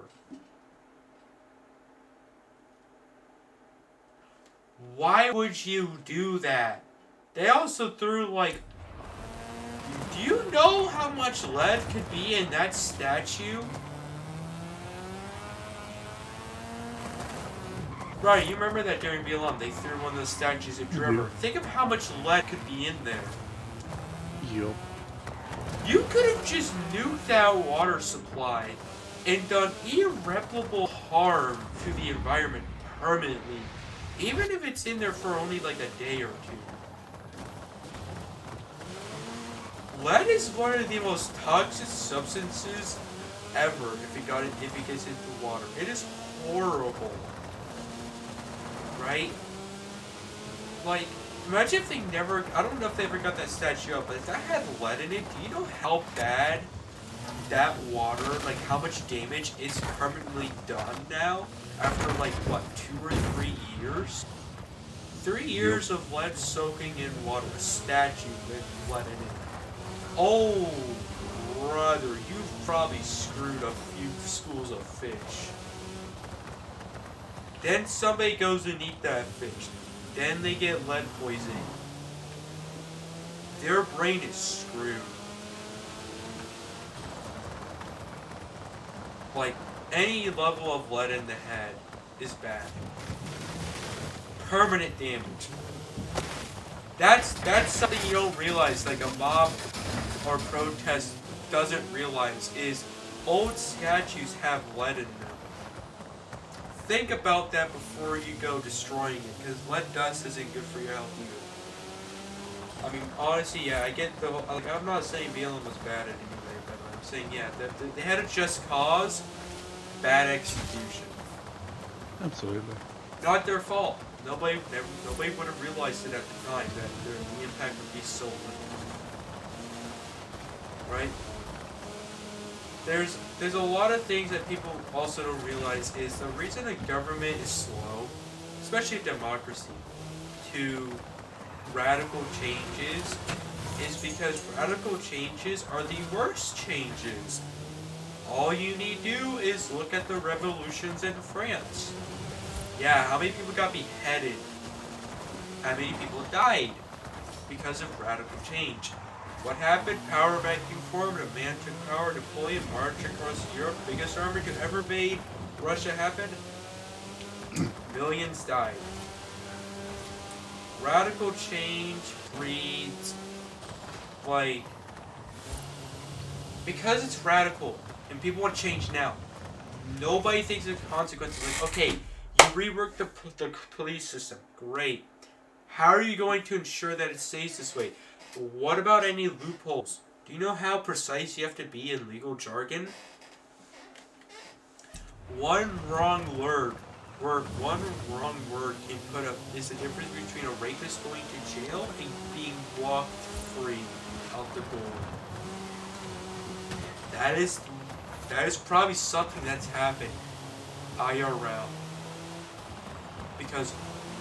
Why would you do that? They also threw, like, do you know how much lead could be in that statue? Right, you remember that during BLM, they threw one of those statues into the river. Think of how much lead could be in there. Yup. You could have just nuked that water supply and done irreparable harm to the environment permanently, even if it's in there for only like a day or two. Lead is one of the most toxic substances ever if it gets into water. It is horrible. Right? Like, imagine if they never, I don't know if they ever got that statue up, but if that had lead in it, do you know how bad that water, like how much damage is permanently done now? After like, what, 2 or 3 years? 3 years of lead soaking in water, a statue with lead in it. Oh, brother, you've probably screwed a few schools of fish. Then somebody goes and eat that fish. Then they get lead poisoning. Their brain is screwed. Like, any level of lead in the head is bad. Permanent damage. That's something you don't realize, like a mob or protest doesn't realize, is old statues have lead in them. Think about that before you go destroying it, because lead dust isn't good for your health either. I mean, honestly, yeah, I get the whole, like, I'm not saying BLM was bad in any way, but I'm saying, yeah, they had a just cause, bad execution. Absolutely. Not their fault. Nobody would have realized it at the time that the impact would be so little. Right? There's a lot of things that people also don't realize is the reason a government is slow, especially a democracy, to radical changes is because radical changes are the worst changes. All you need to do is look at the revolutions in France. Yeah, how many people got beheaded? How many people died because of radical change? What happened? Power vacuum formed, a man took power, Napoleon marched across Europe, biggest army could ever made. Russia happened, millions died. Radical change breeds, like, because it's radical and people want to change now, nobody thinks of the consequences. Like, okay, you rework the police system, great. How are you going to ensure that it stays this way? What about any loopholes? Do you know how precise you have to be in legal jargon? One wrong word can put up is the difference between a rapist going to jail and being walked free out the door. That is probably something that's happened IRL. Because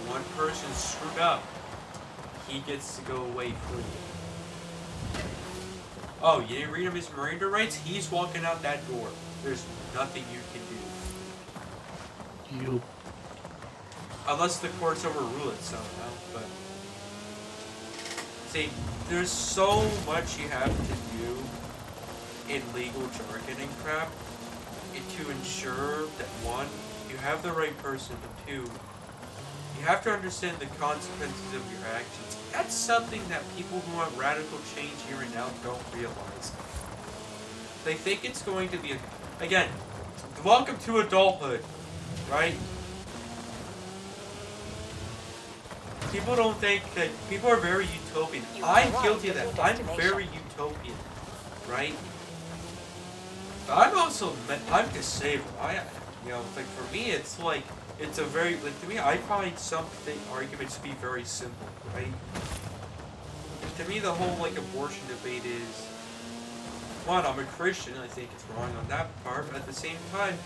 one person screwed up, he gets to go away free. Oh, you didn't read him his Miranda rights? He's walking out that door. There's nothing you can do. You. Unless the courts overrule it somehow, but... See, there's so much you have to do in legal jargon and crap to ensure that, one, you have the right person, and two, you have to understand the consequences of your actions. That's something that people who want radical change here and now don't realize. They think it's going to be, again, welcome to adulthood, right? People don't think that, people are very utopian. I'm guilty of that. I'm very utopian, right? But I'm disabled. Like for me, it's like, it's a very, like to me, I find something, arguments to be very simple, right? To me, the whole, like, abortion debate is, one, I'm a Christian, I think it's wrong on that part, but at the same time,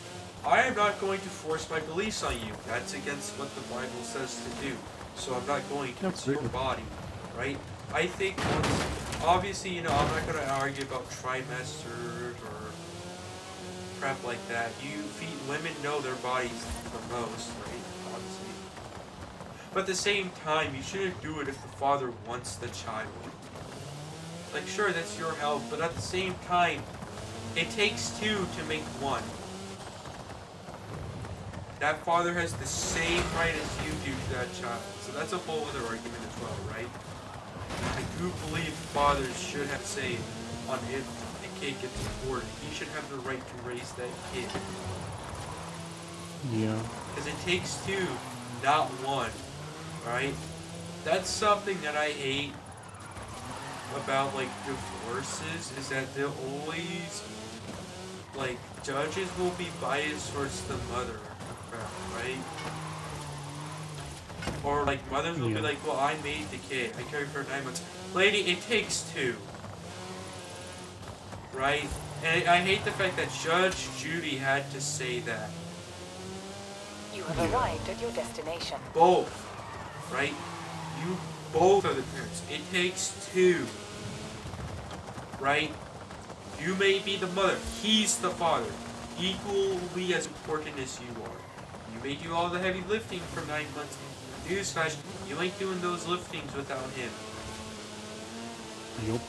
I am not going to force my beliefs on you. That's against what the Bible says to do. So I'm not going to. It's your body, right? I think, obviously, I'm not going to argue about trimesters or crap like that. Women know their bodies the most, right? Obviously. But at the same time, you shouldn't do it if the father wants the child. Like, sure, that's your health, but at the same time, it takes two to make one. That father has the same right as you do to that child. So that's a whole other argument as well, right? I do believe fathers should have say on if a kid gets aborted. He should have the right to raise that kid. Yeah. Because it takes two, not one, right? That's something that I hate about, like, divorces, is that they'll always, like, judges will be biased towards the mother, right? Or, like, mothers will be like, well, I made the kid, I carried for 9 months. Lady, it takes two, right? And I hate the fact that Judge Judy had to say that. You have arrived at your destination. Both, right? You both are the parents. It takes two, right? You may be the mother. He's the father. Equally as important as you are. You may do all the heavy lifting for 9 months. Newsflash, you ain't doing those liftings without him. Yup.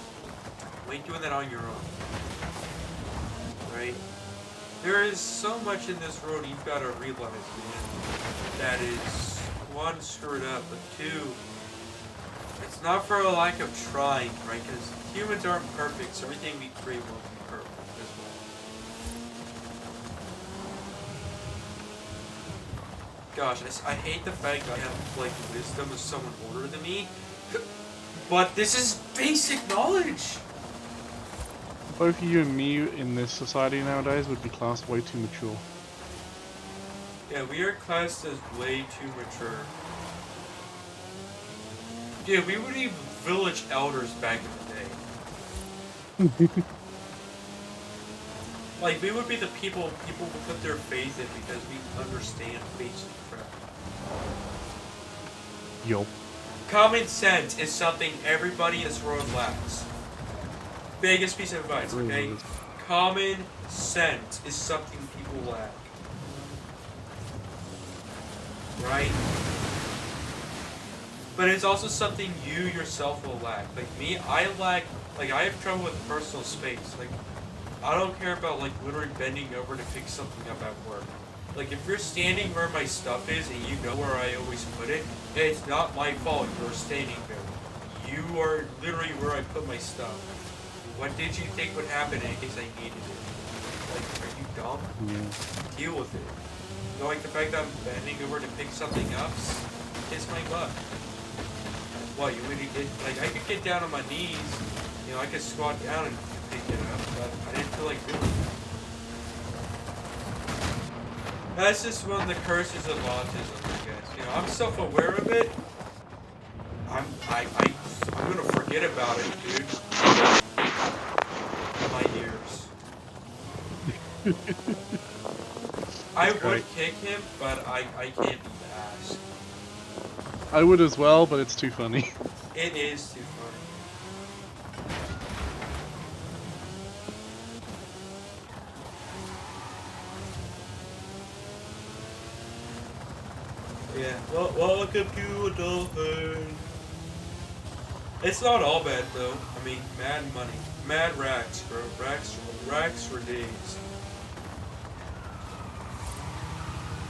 You ain't doing that on your own. Right? There is so much in this road you've got to realize, man, that is, one, screwed up, but two, it's It's not for a lack of trying, right? Because humans aren't perfect, so everything we create won't be perfect as well. Gosh, I hate the fact that I have, like, wisdom of someone older than me. But this is basic knowledge! Both you and me in this society nowadays would be classed way too mature. Yeah, we are classed as way too mature. Dude, we would be village elders back in the day. Like, we would be the people would put their faith in because we understand basic crap. Yup. Common sense is something everybody in this world lacks. Biggest piece of advice, okay? Common sense is something people lack. Right? But it's also something you yourself will lack. Like me, I lack, like I have trouble with personal space. Like, I don't care about like literally bending over to pick something up at work. Like if you're standing where my stuff is and you know where I always put it, it's not my fault you're standing there. You are literally where I put my stuff. What did you think would happen in case I needed it? Like, are you dumb? Yeah. Deal with it. You know, like the fact that I'm bending over to pick something up, kiss my butt. What, you really get, like I could get down on my knees, you know, I could squat down and pick it up, but I didn't feel like doing it. That's just one of the curses of autism, I guess. You know, I'm self-aware of it. I'm gonna forget about it, dude. My ears. I would kick him, but I can't be asked. I would as well, but it's too funny. It is too funny. Yeah, well, welcome to adulthood. It's not all bad though. I mean, mad money, mad racks, bro. Racks for days.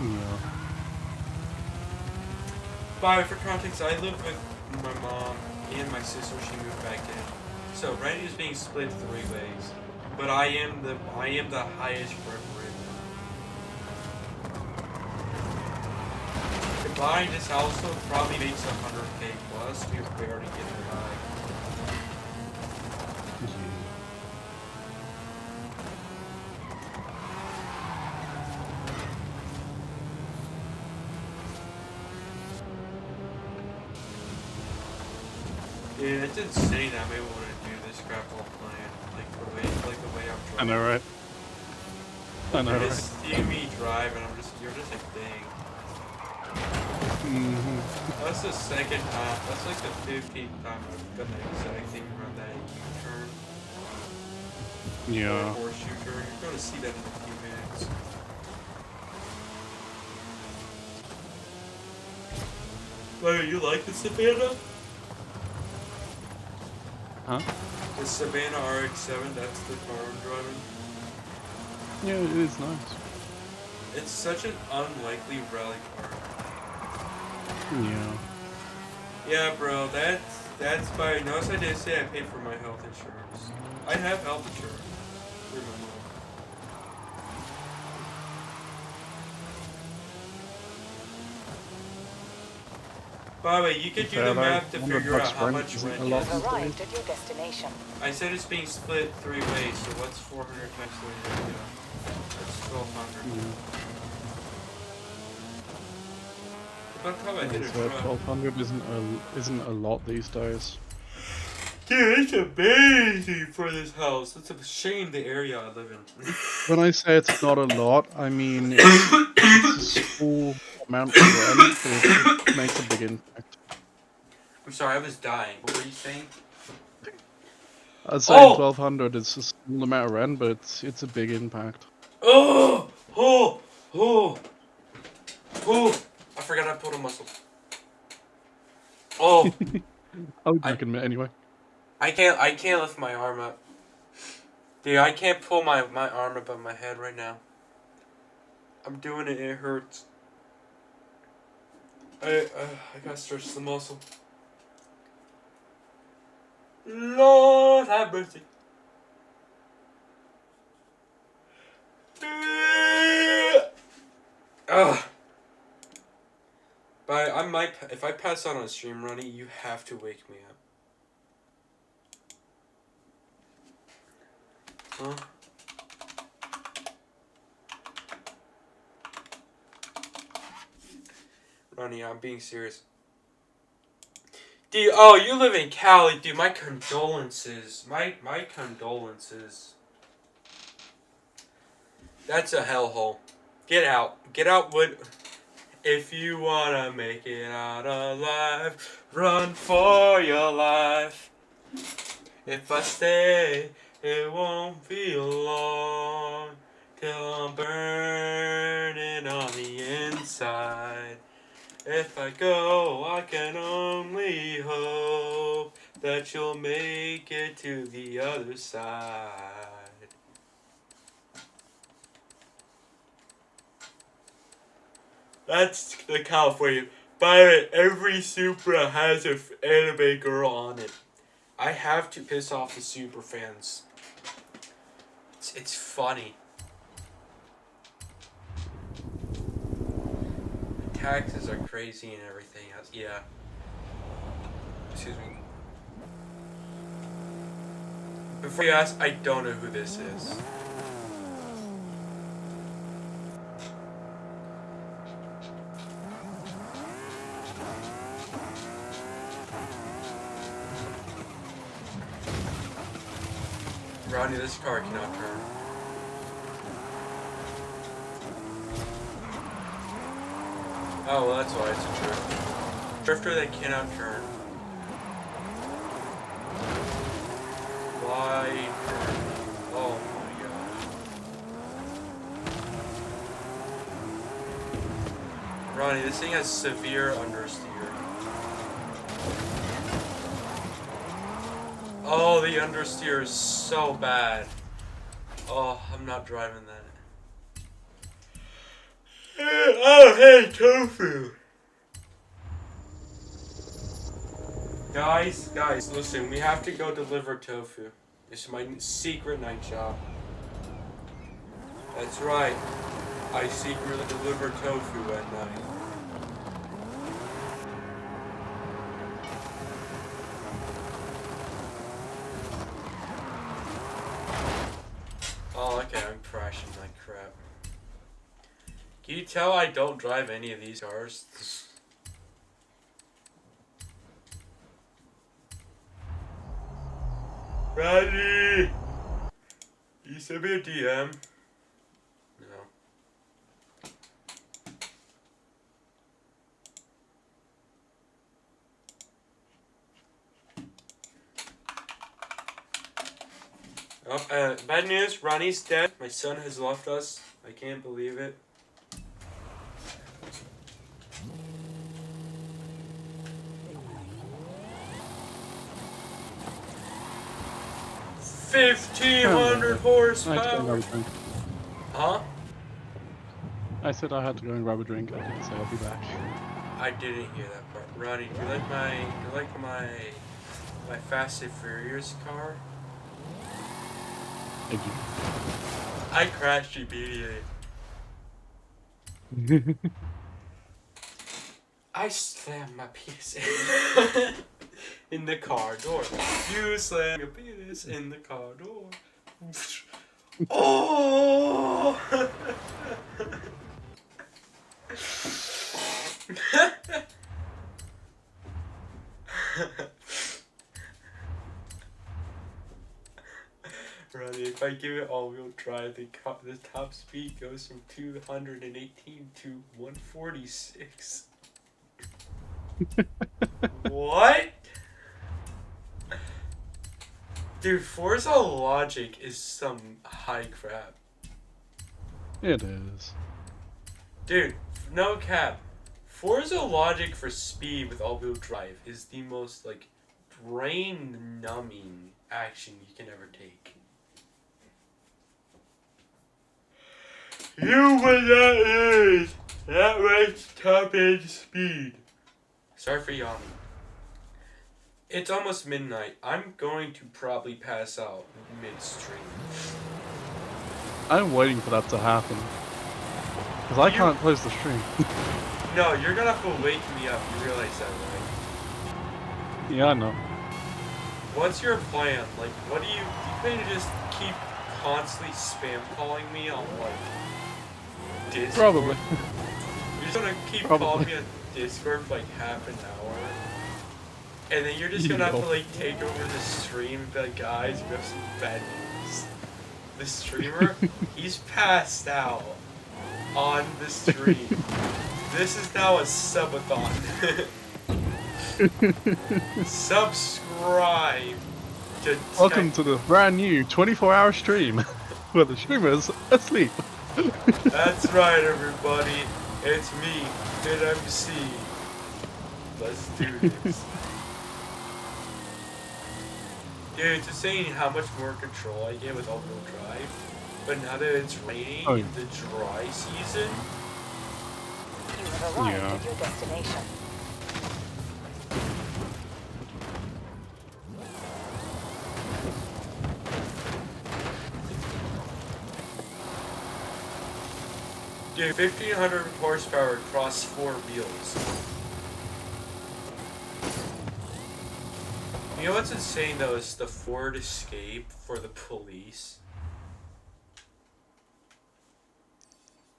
Yeah. By for context, I live with my mom and my sister. She moved back in, so rent is being split 3 ways. But I am the highest referee. Buying this household probably makes 100K plus. We're barely getting by. Yeah, it's insane I'm able to do this crap while playing. Like the way I'm I driving. know, right? I know, You right? just see me drive and you're just a thing. Mm-hmm. That's the second time. That's like the 15th time I've done the exact thing around that U-turn. Yeah. Or horseshoe turn. You're gonna see that in a few minutes. Wait, you like the Savannah? Huh? The Savannah RX-7, that's the car I'm driving. Yeah, it is nice. It's such an unlikely rally car. Yeah. Yeah, bro, that's by, notice I did say I paid for my health insurance. I have health insurance. Through my mom. By the way, you could do the math to figure out how much rent a you lot have. You've arrived at your destination. I said it's being split 3 ways, so what's 400 times 3? That's 1200. About time I hit a So truck. 1200 isn't a lot these days. Dude, it's amazing for this house. It's a shame the area I live in. When I say it's not a lot, I mean it's a small amount of rent, but it makes a big impact. I'm sorry, I was dying. What were you saying? I'd say 1200 is a small amount of rent, but it's a big impact. Oh! Oh! Oh! Oh! I forgot I pulled a muscle. Oh! I would admit anyway. I can't lift my arm up. Dude, I can't pull my arm above my head right now. I'm doing it and it hurts. I gotta stretch the muscle. Lord have mercy. Ugh. But I might, if I pass out on stream, Ronnie, you have to wake me up. Huh? Ronnie, I'm being serious. Dude, oh, you live in Cali, dude. My condolences. My condolences. That's a hellhole. Get out. Get out, Wood. If you wanna make it out alive, run for your life. If I stay, it won't be long till I'm burning on the inside. If I go, I can only hope that you'll make it to the other side. That's the California. By the way, every Supra has an anime girl on it. I have to piss off the Supra fans. It's funny. Taxes are crazy and everything else. Yeah. Excuse me. Before you ask, I don't know who this is. Ronnie, this car cannot turn. Oh, well, that's why it's a drift. Drifter that cannot turn. Why turn? Oh my god. Ronnie, this thing has severe understeer. Oh, the understeer is so bad. Oh, I'm not driving that. Oh, hey, tofu. Guys, listen, we have to go deliver tofu. It's my secret night job. That's right. I secretly deliver tofu at night. Oh, okay, I'm crashing like crap. Can you tell I don't drive any of these cars? Randy! You sent me a DM? No. Oh, bad news, Ronnie's dead. My son has left us. I can't believe it. I 1,500 had to go horsepower. and grab a drink. Huh? I said I had to go and grab a drink. I didn't say I'll be back. I didn't hear that part. Ronnie, do you like my Fast and Furious car? I do. I crashed immediately. I slammed my penis in the car door. You slammed your penis in the car door. Oh! Ronnie, if I give it all-wheel drive, the top speed goes from 218 to 146. What? Dude, Forza Logic is some high crap. It is. Dude, no cap. Forza Logic for speed with all-wheel drive is the most, like, brain-numbing action you can ever take. You would not lose. That rates top-end speed. Sorry for yawning. It's almost midnight. I'm going to probably pass out midstream. I'm waiting for that to happen. Because I You- can't close the stream. No, you're gonna have to wake me up. You realize that, right? Yeah, I know. What's your plan? Like, what do you plan to just keep constantly spam calling me on, like, Discord? Probably. You're just gonna keep Probably. calling me on Discord for like half an hour? And then you're just gonna have to, Yup. like, take over the stream and be like, guys, we have some bad news. The streamer, he's passed out on the stream. This is now a subathon. Subscribe to Welcome to the brand new 24-hour stream where the streamer's asleep. That's right, everybody. It's me, VidMC. Let's do this. Dude, it's insane how much more control I get with all-wheel drive. But now that it's raining Oh. in the dry season, You have arrived Yeah. at your destination. dude, 1,500 horsepower across 4 wheels. You know what's insane though is the Ford Escape for the police.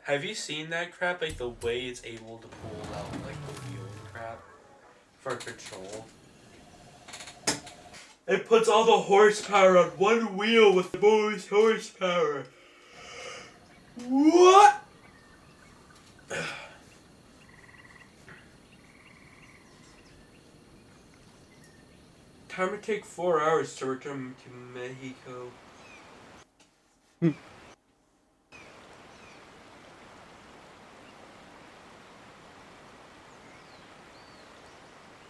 Have you seen that crap? Like the way it's able to pull out like the wheel and crap for control. It puts all the horsepower on one wheel with the most horsepower. What? Time to take 4 hours to return to Mexico.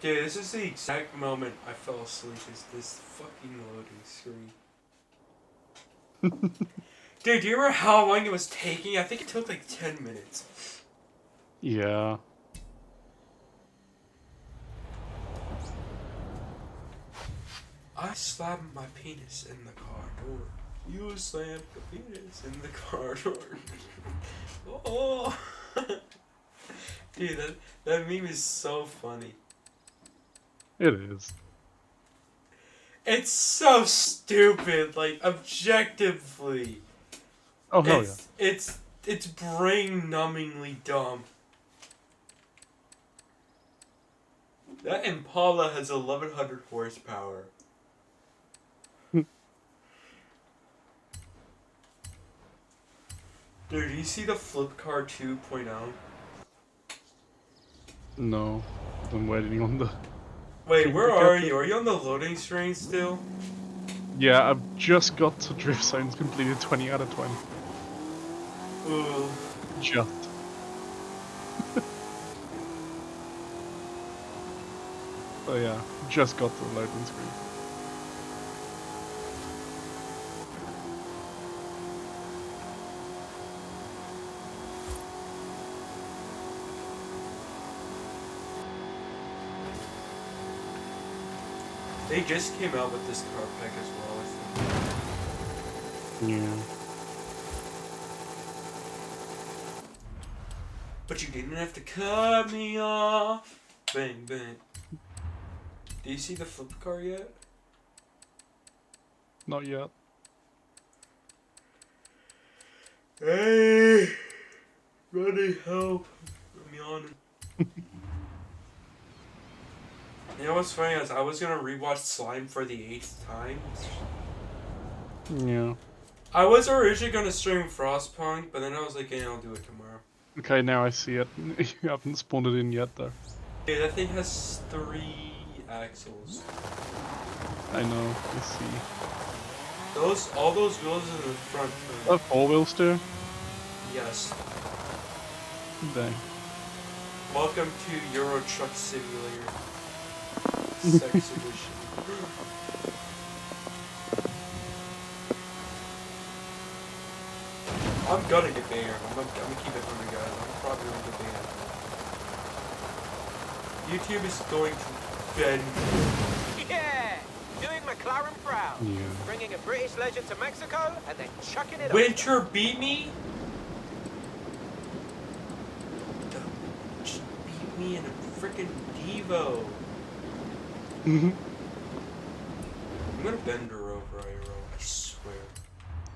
Dude, this is the exact moment I fell asleep, is this fucking loading screen. Dude, do you remember how long it was taking? I think it took like 10 minutes. Yeah. I slammed my penis in the car door. You slammed the penis in the car door. Oh. Dude, that meme is so funny. It is. It's so stupid, like, objectively. Oh, hell yeah. It's brain-numbingly dumb. That Impala has 1,100 horsepower. Dude, do you see the Flipkar 2.0? No. I'm waiting on the... Wait, where are you? Are you on the loading screen still? Yeah, I've just got to drift zones completed 20 out of 20. Ooh. Just. So yeah, just got to the loading screen. They just came out with this car pack as well, I think. Yeah. But you didn't have to cut me off. Bang, bang. Do you see the Flipkar yet? Not yet. Hey! Running help. I'm yawning. You know what's funny is I was gonna rewatch Slime for the 8th time. Yeah. I was originally gonna stream Frostpunk, but then I was like, yeah, I'll do it tomorrow. Okay, now I see it. You haven't spawned it in yet, though. Okay, that thing has 3 axles. I know, I see. All those wheels in the front. Oh, 4 wheels too? Yes. Dang. Welcome to Euro Truck Simulator. Sex edition. I'm gonna get banned. I'm gonna keep it 100, guys. I'm probably gonna get banned. YouTube is going to ban me. McLaren proud. Yeah. Bringing a British legend to Mexico and then chucking it Winter beat me? Just beat me in a freaking Devo. I'm gonna bend her over, Iro. I swear.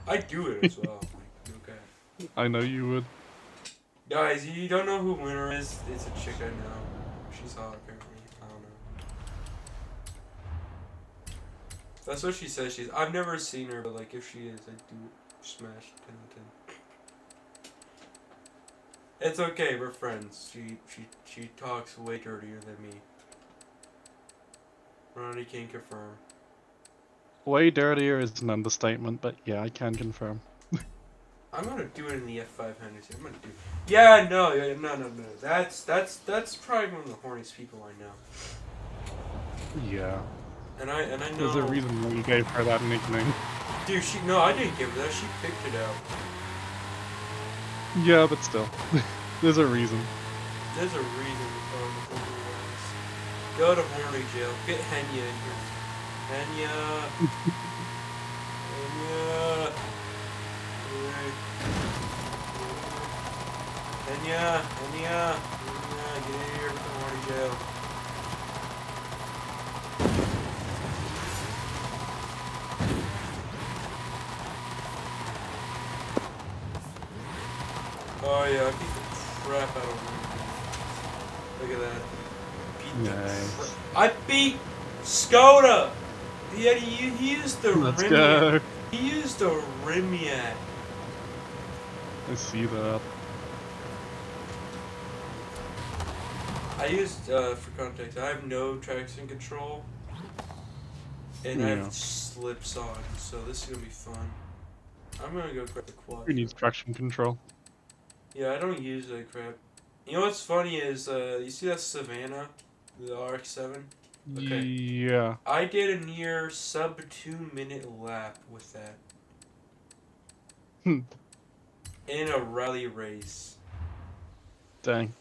I do it as well. Like, okay. I know you would. Guys, you don't know who Winter is? It's a chick I know. She's hot, apparently. I don't know. That's what she says she's. I've never seen her, but like if she is, I do smash 10 out of 10. It's okay, we're friends. She talks way dirtier than me. Ronnie can confirm. Way dirtier is an understatement, but yeah, I can confirm. I'm gonna do it in the F500. I'm gonna do. Yeah, no. That's probably one of the horniest people I know. Yeah. And I know. There's a reason why you gave her that nickname. Dude, no, I didn't give her that. She picked it out. Yeah, but still. There's a reason. There's a reason we call it the horny ones. Go to horny jail. Get Henya in here. Henya. Henya. Henya, get in here to the horny jail. Oh yeah, I beat the crap out of him. Look at that. Nice. I beat Skoda! Yeah, he used the Let's Rimiak. go. He used the Rimiak. I see that. I used, for context, I have no traction control. And I Yeah. have slips on, so this is gonna be fun. I'm gonna go grab the quad. Who needs traction control? Yeah, I don't use that crap. You know what's funny is, you see that Savannah? The RX-7? Okay. Yeah. I did a near sub 2 minute lap with that. In a rally race. Dang.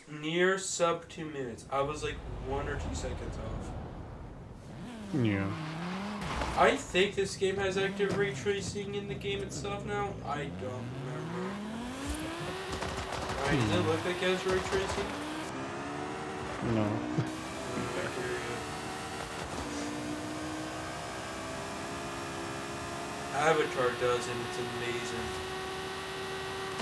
Near sub 2 minutes. I was like 1 or 2 seconds off. Yeah. I think this game has active ray tracing in the game itself now. I don't remember. Alright, does it look like it has ray tracing? No. Avatar does, and it's amazing.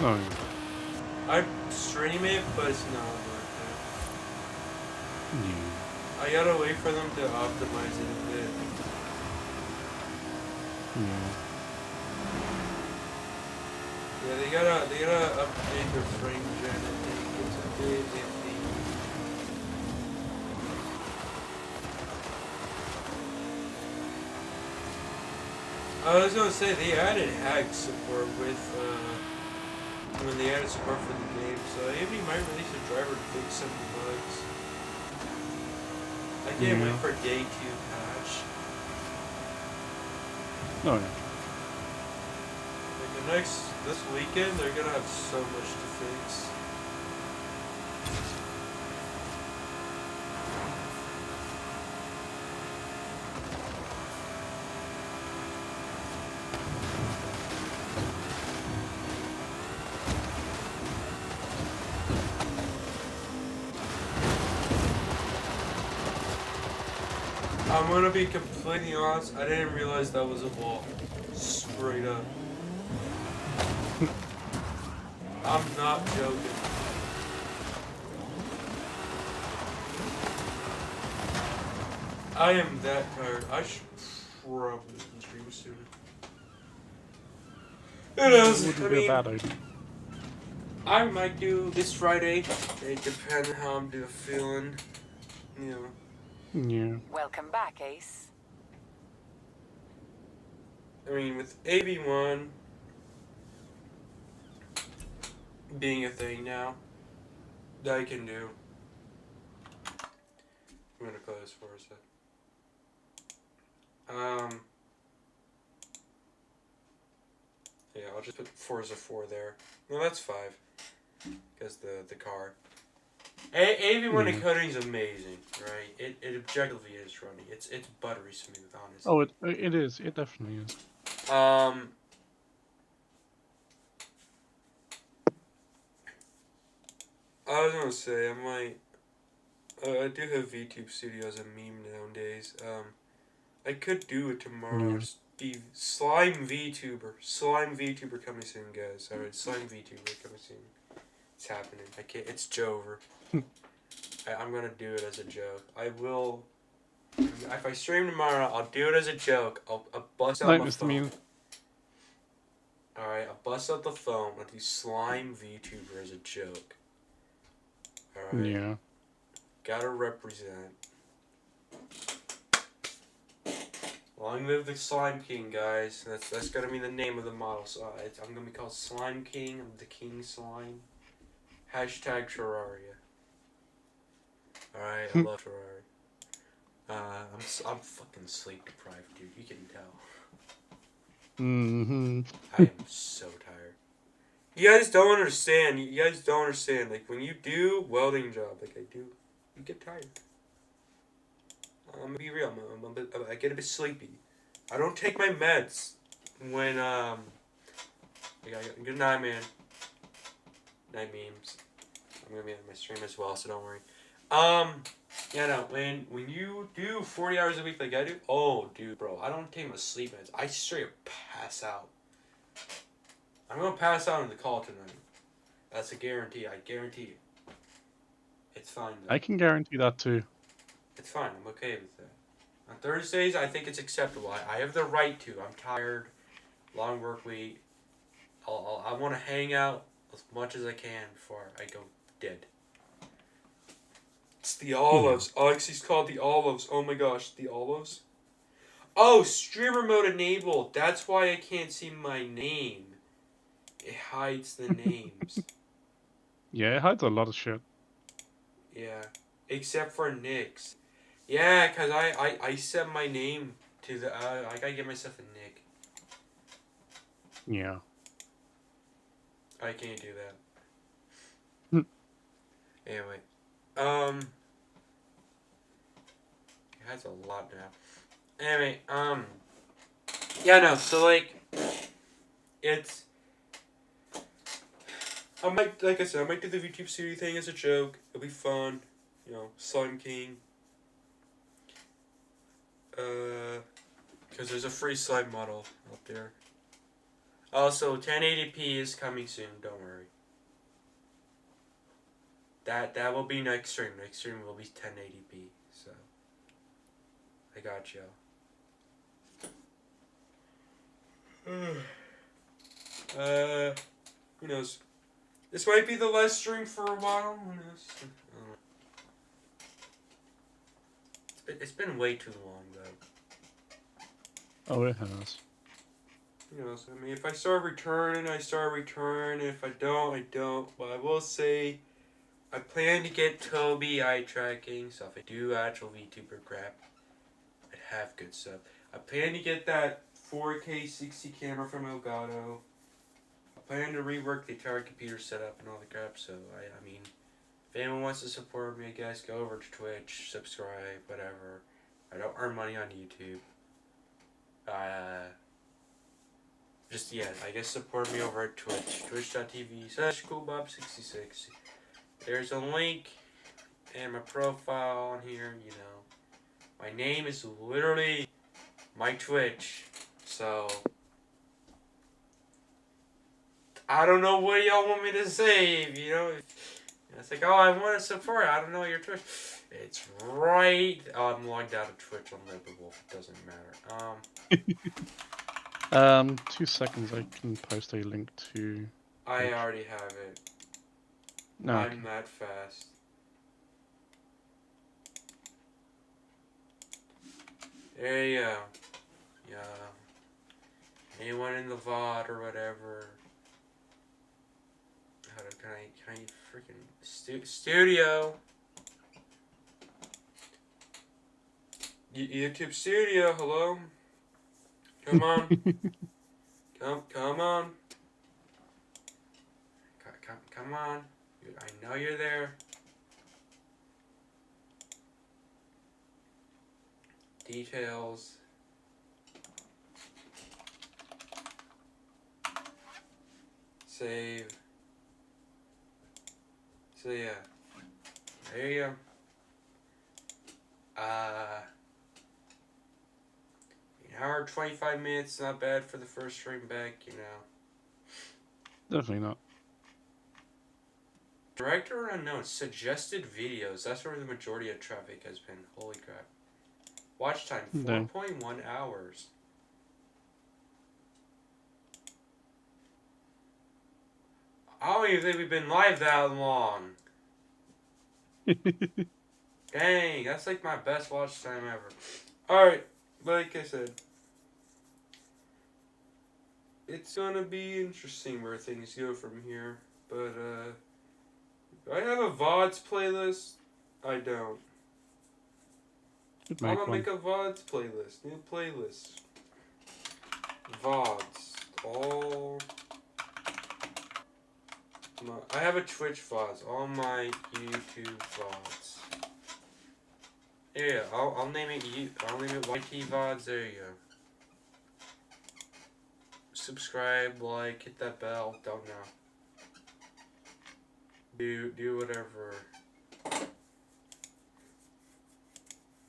Oh yeah. I stream it, but it's not worth Yeah. it. I gotta wait for them to optimize it a bit. Yeah. Yeah, they gotta update their frame gen. I think it's a bit iffy. I was gonna say they added hack support with when they added support for the game, so maybe might release a driver to fix some bugs. I can't wait for day 2 patch. Oh yeah. Like this weekend, they're gonna have so much to fix. I'm gonna be completely honest, I didn't realize that was a wall. Straight up. I'm not joking. I am that tired. I should probably stream sooner. Who knows? Wouldn't I be mean, a bad idea. I might do this Friday. It depends on how I'm feeling. You know. Yeah. Welcome back, Ace. I mean, with AB1 being a thing now, that I can do. I'm gonna close for a sec. Yeah, I'll just put Forza 4 there. No, that's 5. Because the car. AV1 Yeah. encoding is amazing, right? It objectively is running. It's buttery smooth, honestly. Oh, it is. It definitely is. I was gonna say I might. I do have VTube Studio as a meme nowadays. I could do it tomorrow. Yeah. Just be Slime VTuber. Slime VTuber coming soon, guys. Alright, Slime VTuber coming soon. It's happening. I can't. It's Jover. I'm gonna do it as a joke. I will. If I stream tomorrow, I'll do it as a joke. I'll bust out Like my Mr. phone. Meme. Alright, I'll bust out the phone. I'll do Slime VTuber as a joke. Alright. Yeah. Gotta represent. Long live the Slime King, guys. That's gonna be the name of the model. So I'm gonna be called Slime King. I'm the King Slime. Hashtag Terraria. Alright, I love Terraria. I'm fucking sleep deprived, dude. You can tell. Mm-hmm. I am so tired. You guys don't understand. You guys don't understand. Like, when you do welding job, like I do, you get tired. I'm gonna be real, man. I get a bit sleepy. I don't take my meds when, good night, man. Night memes. I'm gonna be on my stream as well, so don't worry. Yeah, no, when you do 40 hours a week like I do, oh, dude, bro, I don't take my sleep meds. I straight up pass out. I'm gonna pass out in the call tonight. That's a guarantee. I guarantee it. It's fine, though. I can guarantee that too. It's fine. I'm okay with that. On Thursdays, I think it's acceptable. I have the right to. I'm tired. Long work week. I want to hang out as much as I can before I go dead. It's the olives. Alexi's called the olives. Oh my gosh, the olives. Oh, streamer mode enabled. That's why I can't see my name. It hides the names. Yeah, it hides a lot of shit. Yeah, except for Nick's. Yeah, cause I set my name to the. I gotta get myself a Nick. Yeah. I can't do that. Hmm. Anyway, that's a lot now. Anyway, yeah, no. So like, it's. I might, like I said, I might do the VTube Studio thing as a joke. It'll be fun, you know. Slime King. Because there's a free slime model out there. Also, 1080p is coming soon. Don't worry. That will be next stream. Next stream will be 1080p. So I got y'all. Who knows? This might be the last stream for a while. Who knows? It's been way too long though. Oh, it has. You know, so, I mean, if I start returning, I start returning. If I don't, I don't. But I will say, I plan to get Tobii eye tracking. So if I do actual VTuber crap, I'd have good stuff. I plan to get that 4K 60 camera from Elgato. I plan to rework the entire computer setup and all the crap. So I mean, if anyone wants to support me, I guess go over to Twitch, subscribe, whatever. I don't earn money on YouTube. Just, yeah, I guess support me over at Twitch. Twitch.tv/coolbob66. There's a link and my profile on here, you know. My name is literally my Twitch. So, I don't know what y'all want me to say, you know. It's like, oh, I want to support. I don't know your Twitch. It's right. Oh, I'm logged out of Twitch on Liberwolf. It doesn't matter. 2 seconds. I can post a link to. I already have it. No. I'm that fast. There you go. Yeah. Anyone in the VOD or whatever. Can I freaking studio? YouTube Studio, hello? Come on. Come on. Come on. I know you're there. Details. Save. So yeah. There you go. An hour 25 minutes, not bad for the first stream back, you know. Definitely not. Director unknown. Suggested videos. That's where the majority of traffic has been. Holy crap. Watch time, Dang. 4.1 hours. I don't even think we've been live that long. Dang, that's like my best watch time ever. Alright, like I said. It's gonna be interesting where things go from here. But, do I have a VODs playlist? I don't. Should I'm make gonna one. make a VODs playlist. New playlist. VODs. All... I have a Twitch VODs. All my YouTube VODs. Yeah, I'll name it I'll name it YT VODs. There you go. Subscribe, like, hit that bell. Don't know. Do whatever.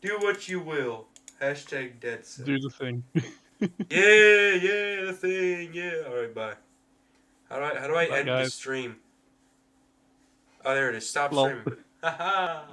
Do what you will. Hashtag dead set. Do the thing. Yeah, the thing, yeah. Alright, bye. How do I Bye, end the guys. stream? Oh, there it is. Stop Lol. streaming. Haha.